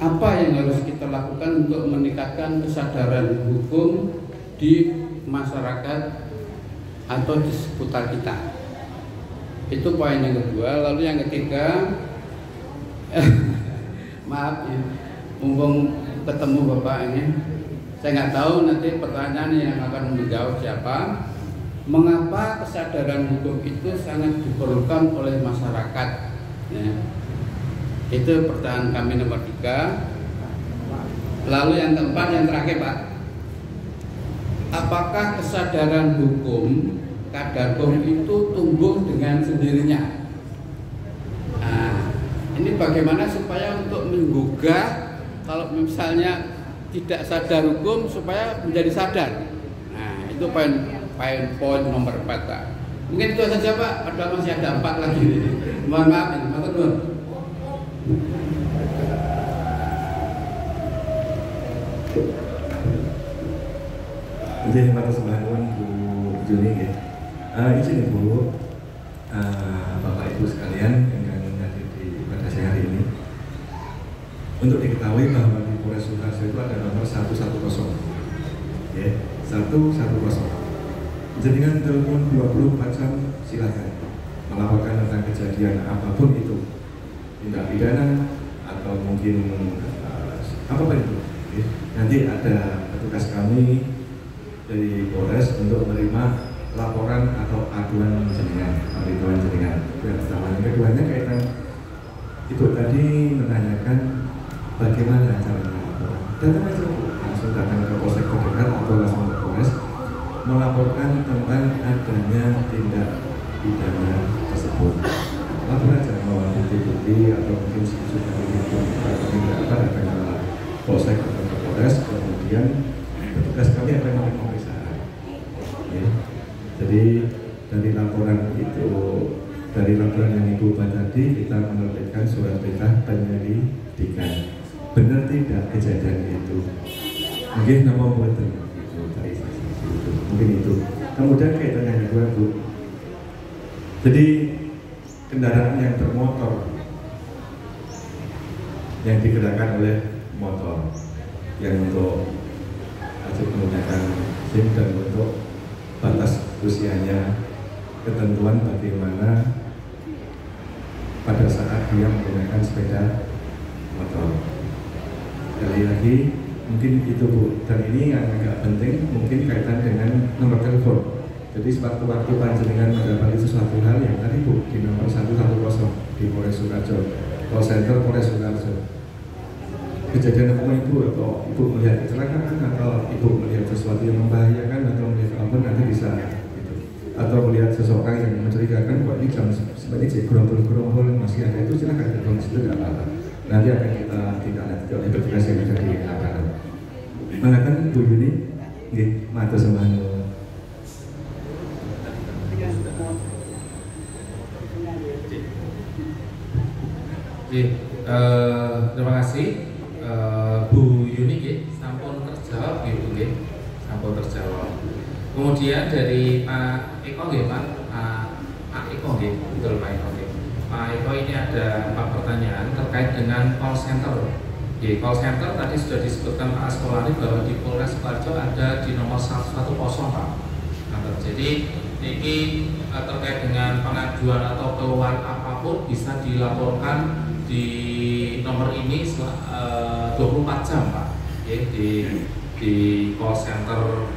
apa yang harus kita lakukan untuk meningkatkan kesadaran hukum di masyarakat atau di seputar kita? Itu poin yang kedua. Lalu yang ketiga, maaf ya, mumpung ketemu Bapak ini, saya nggak tahu nanti pertanyaan yang akan menjawab siapa. Mengapa kesadaran hukum itu sangat diperlukan oleh masyarakat? Ya. Itu pertanyaan kami nomor 3. Lalu yang keempat, yang terakhir Pak, apakah kesadaran hukum kadarkum itu tumbuh dengan sendirinya? Nah, ini bagaimana supaya untuk menggugah, kalau misalnya tidak sadar hukum supaya menjadi sadar. Nah, itu poin nomor 4 Pak. Mungkin itu saja Pak, padahal masih ada 4 lagi. Mohon maaf ini, matur nuwun.
Jadi matur sembah nuwun Bu Juni ya. Izin Ibu, Bapak Ibu sekalian yang hadir pada siang hari ini, untuk diketahui bahwa di Polres Sukoharjo itu ada nomor 110, ya, 110. Jenengan telepon 24 jam silakan melaporkan tentang kejadian apapun itu, tindak pidana atau mungkin apapun itu. Ya. Nanti ada petugas kami dari Polres untuk menerima laporan atau aduan jenengan, pemberitahuan jenengan. Yang pertama, yang keduanya kaitan Ibu tadi menanyakan bagaimana caranya laporan. Datang aja langsung datang ke Polsek terdekat atau langsung ke Polres melaporkan tentang adanya tindak pidana tersebut. Lapor aja bahwa bukti-bukti atau mungkin sudah itu tidak apa datang ke Polsek atau ke Polres, kemudian petugas kami akan melakukan pemeriksaan. Ya. Jadi dari laporan yang Ibu buat tadi, kita menerbitkan surat perintah penyelidikan. Benar tidak kejadian itu? Mungkin nama buat itu dari itu. Mungkin itu. Kemudian kaitan yang kedua Bu. Jadi kendaraan yang bermotor yang digerakkan oleh motor yang untuk wajib menggunakan SIM dan untuk batas usianya, ketentuan bagaimana pada saat dia menggunakan sepeda motor. Sekali lagi mungkin itu Bu, dan ini yang agak penting mungkin kaitan dengan nomor telepon. Jadi sewaktu-waktu panjenengan mendapati sesuatu hal yang tadi Bu di nomor 110 di Polres Sukoharjo, call center Polres Sukoharjo, kejadian apa Ibu atau Ibu melihat kecelakaan atau Ibu melihat sesuatu yang membahayakan atau melihat apa, nanti bisa gitu. Atau melihat seseorang yang mencurigakan, kok ini jam sebenarnya gerombol-gerombol masih ada, itu silakan telepon situ, tidak apa-apa. Nanti akan kita tindak lanjut oleh petugas yang ada di lapangan. Mengatakan Bu Yuni, nggih, matur sembah nuwun.
Terima kasih Bu Yuni, sampun terjawab gitu, sampun terjawab. Kemudian dari Pak Eko, Pak Betul Pak Eko. Pak Eko, ini ada 4 pertanyaan terkait dengan call center. Di call center tadi sudah disebutkan Pak Askolani bahwa di Polres Sidoarjo ada di nomor 110 Pak. Jadi ini terkait dengan pengaduan atau keluhan apapun bisa dilaporkan di nomor ini 24 jam Pak. Di call center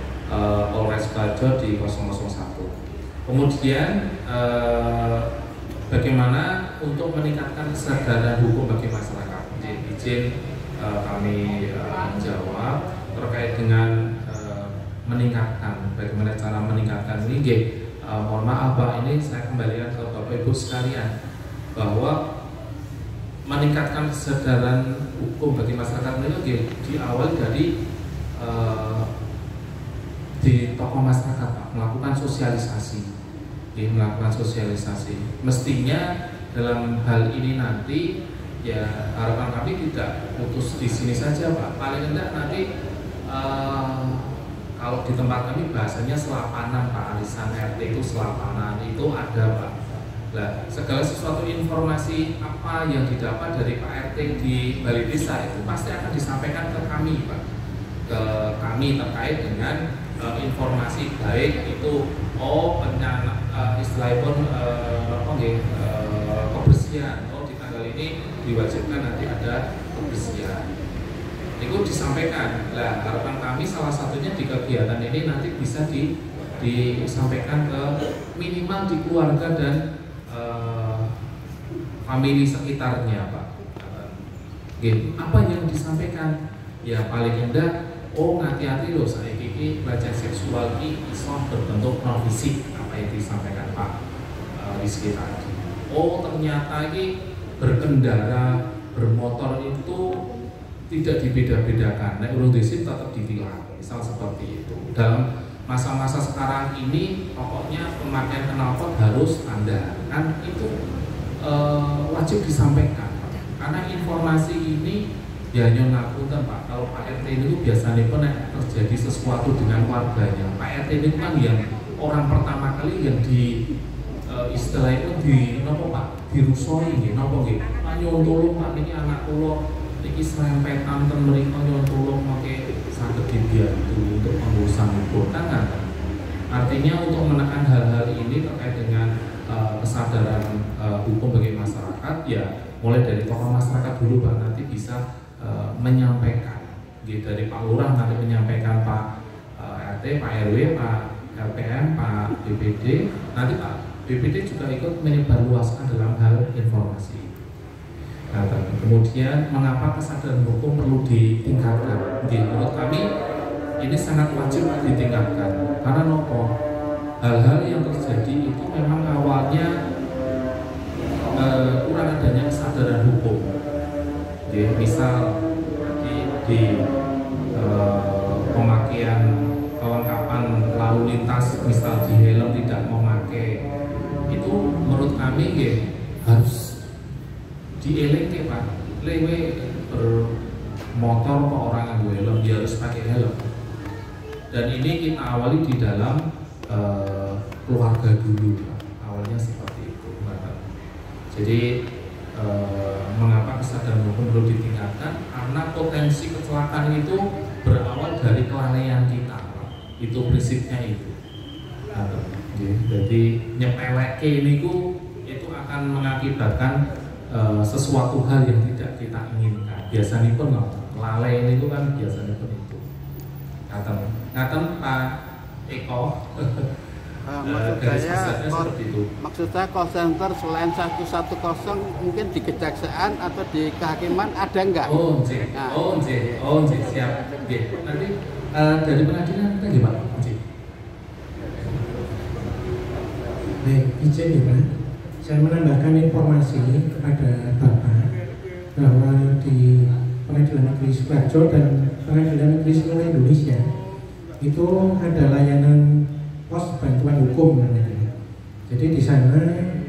Polres Sidoarjo di 001. Kemudian bagaimana untuk meningkatkan kesadaran hukum bagi masyarakat? Izin kami menjawab terkait dengan meningkatkan, bagaimana cara meningkatkan ini. Mohon maaf Pak, ini saya kembalikan ke Bapak Ibu sekalian bahwa meningkatkan kesadaran hukum bagi masyarakat itu diawali dari di tokoh masyarakat Pak, melakukan sosialisasi. Mestinya dalam hal ini nanti ya harapan kami tidak putus di sini saja Pak. Paling enggak nanti kalau di tempat kami bahasanya selapanan Pak, arisan RT itu selapanan itu ada Pak. Nah, segala sesuatu informasi apa yang didapat dari Pak RT di Balai Desa itu pasti akan disampaikan ke kami Pak, ke kami terkait dengan informasi baik itu istilahnya pun kebersihan. Di tanggal ini diwajibkan nanti ada kebersihan. Itu disampaikan. Nah, harapan kami salah satunya di kegiatan ini nanti bisa disampaikan ke minimal di keluarga dan famili sekitarnya Pak. Apa yang disampaikan? Ya paling enggak, hati-hati loh saya ini pelecehan seksual ini Islam berbentuk non fisik, apa yang disampaikan Pak Rizky tadi. Ternyata ini berkendara, bermotor itu tidak dibeda-bedakan. Nek urung disim tetap ditilang, misal seperti itu. Dalam masa-masa sekarang ini pokoknya pemakaian knalpot harus standar, kan itu wajib disampaikan Pak. Karena informasi ini ya nyon ngapunten Pak, kalau Pak RT ini biasanya pun terjadi sesuatu dengan warganya. Pak RT ini kan yang orang pertama kali yang di istilahnya di nopo Pak, dirusoi nggih nopo nggih. Nyon tolong Pak niki anak kula niki serempetan ten mriko nyon tolong make saged dibantu untuk pengurusan hukum kan. Artinya untuk menekan hal-hal ini terkait dengan kesadaran hukum bagi masyarakat ya mulai dari tokoh masyarakat dulu Pak, nanti bisa menyampaikan dari Pak Lurah nanti menyampaikan Pak RT, Pak RW, Pak LPM, Pak BPD, nanti Pak BPD juga ikut menyebarluaskan dalam hal informasi. Nah, kemudian mengapa kesadaran hukum perlu ditingkatkan? Menurut kami ini sangat wajib ditingkatkan karena nopo hal-hal yang terjadi itu memang awalnya kurang adanya kesadaran hukum. Misal di pemakaian kelengkapan lalu lintas, misal di helm tidak memakai, itu menurut kami harus dielengke Pak. Lewe bermotor kok orang yang helm dia harus pakai helm. Dan ini kita awali di dalam keluarga dulu Pak. Awalnya seperti itu Pak. Jadi mengapa kesadaran hukum perlu ditingkatkan? Karena potensi kecelakaan itu berawal dari kelalaian kita, itu prinsipnya itu. Jadi nyepeleke itu akan mengakibatkan sesuatu hal yang tidak kita inginkan. Biasanya pun lalai itu kan biasanya pun itu. Ngaten Pak Eko.
Maksud saya call center selain 110 mungkin di kejaksaan atau di kehakiman ada enggak?
Siap. Nanti dari pengadilan kita gimana?
Baik, izin ya Pak. Saya menambahkan informasi kepada Bapak bahwa di Pengadilan Negeri Sidoarjo dan Pengadilan Negeri seluruh Indonesia itu ada layanan pos bantuan hukum namanya. Jadi di sana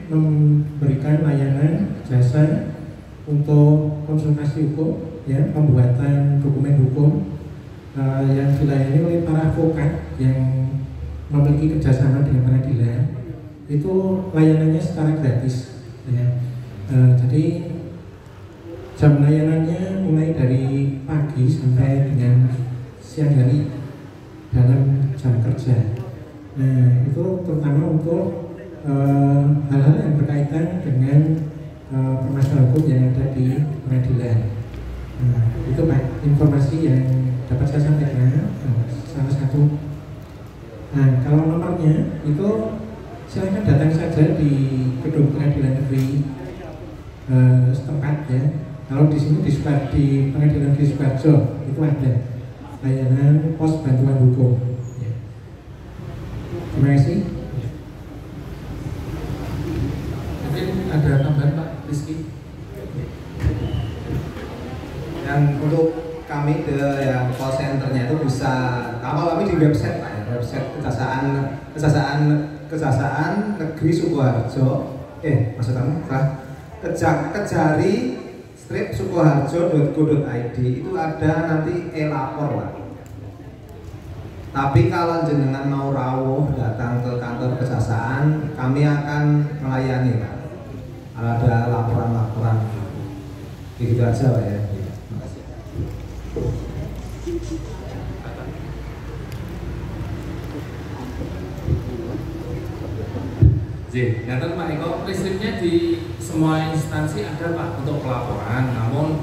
memberikan layanan jasa untuk konsultasi hukum, ya, pembuatan dokumen hukum yang dilayani oleh para advokat yang memiliki kerjasama dengan pengadilan. itu layanannya secara gratis ya. Jadi jam layanannya mulai dari pagi sampai dengan siang hari dalam jam kerja. Nah, itu terutama untuk hal-hal yang berkaitan dengan permasalahan hukum yang ada di pengadilan. Nah, itu Pak, informasi yang dapat saya sampaikan salah satu. Nah, kalau nomornya itu silakan datang saja di gedung pengadilan negeri setempat ya. Kalau di sini di pengadilan negeri Sukoharjo itu ada layanan pos bantuan hukum. Ya. Terima kasih.
Mungkin ada tambahan Pak Rizky.
Yang untuk kami yang call centernya itu bisa, kalau kami di website Pak ya, website Kejaksaan Negeri Sukoharjo, maksud kami kejari-sukoharjo.go.id itu ada nanti e-lapor Pak. Tapi kalau jenengan mau rawuh datang ke kantor kejaksaan, kami akan melayani Pak. Kalau ada laporan-laporan, gitu aja Pak ya.
Nanti Pak Eko, prinsipnya di semua instansi ada Pak untuk pelaporan, namun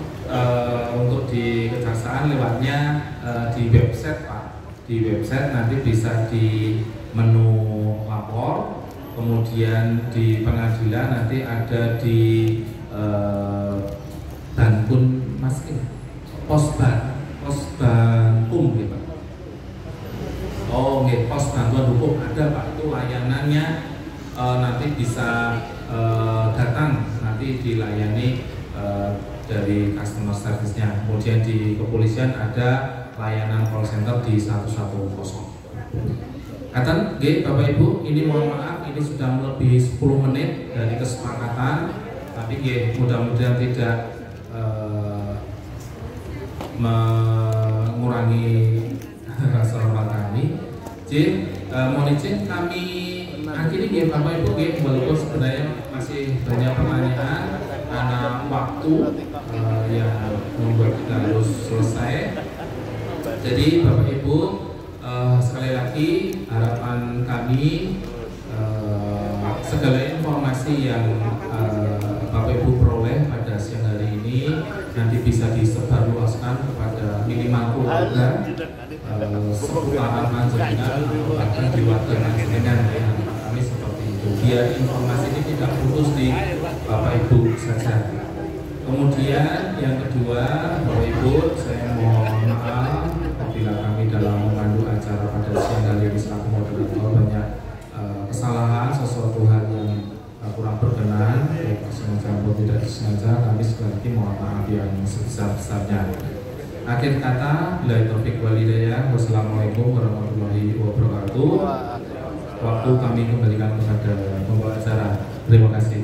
untuk di kejaksaan lewatnya di website Pak. Di website nanti bisa di menu lapor, kemudian di pengadilan nanti ada di Bankun Posbankum gitu. Oh, nggih, pos bantuan hukum ada Pak, itu layanannya nanti bisa datang, nanti dilayani dari customer service-nya. Kemudian di kepolisian ada layanan call center di 110. Katen, nggih Bapak Ibu, ini mohon maaf ini sudah melebihi 10 menit dari kesepakatan, tapi nggih mudah-mudahan tidak mengurangi rasa hormat kami. Mohon izin kami akhiri ya Bapak Ibu, walaupun sebenarnya masih banyak pertanyaan karena waktu yang membuat kita harus selesai. Jadi Bapak Ibu, sekali lagi harapan kami segala informasi yang Bapak Ibu peroleh pada siang hari ini nanti bisa disebarluaskan kepada minimal keluarga, seputaran panjenengan, bahkan di warga panjenengan ya, kami seperti itu. Biar informasi ini tidak putus di Bapak Ibu saja. Kemudian yang kedua, Bapak Ibu, saya mohon maaf apabila kami dalam memandu acara pada siang hari ini selaku moderator banyak kesalahan, sesuatu hal yang kurang berkenan, baik disengaja maupun tidak disengaja. Kami sekali lagi mohon maaf yang sebesar-besarnya. Akhir kata, billahi taufiq wal hidayah. Wassalamualaikum warahmatullahi wabarakatuh. Waktu kami kembalikan kepada pembawa acara. Terima kasih.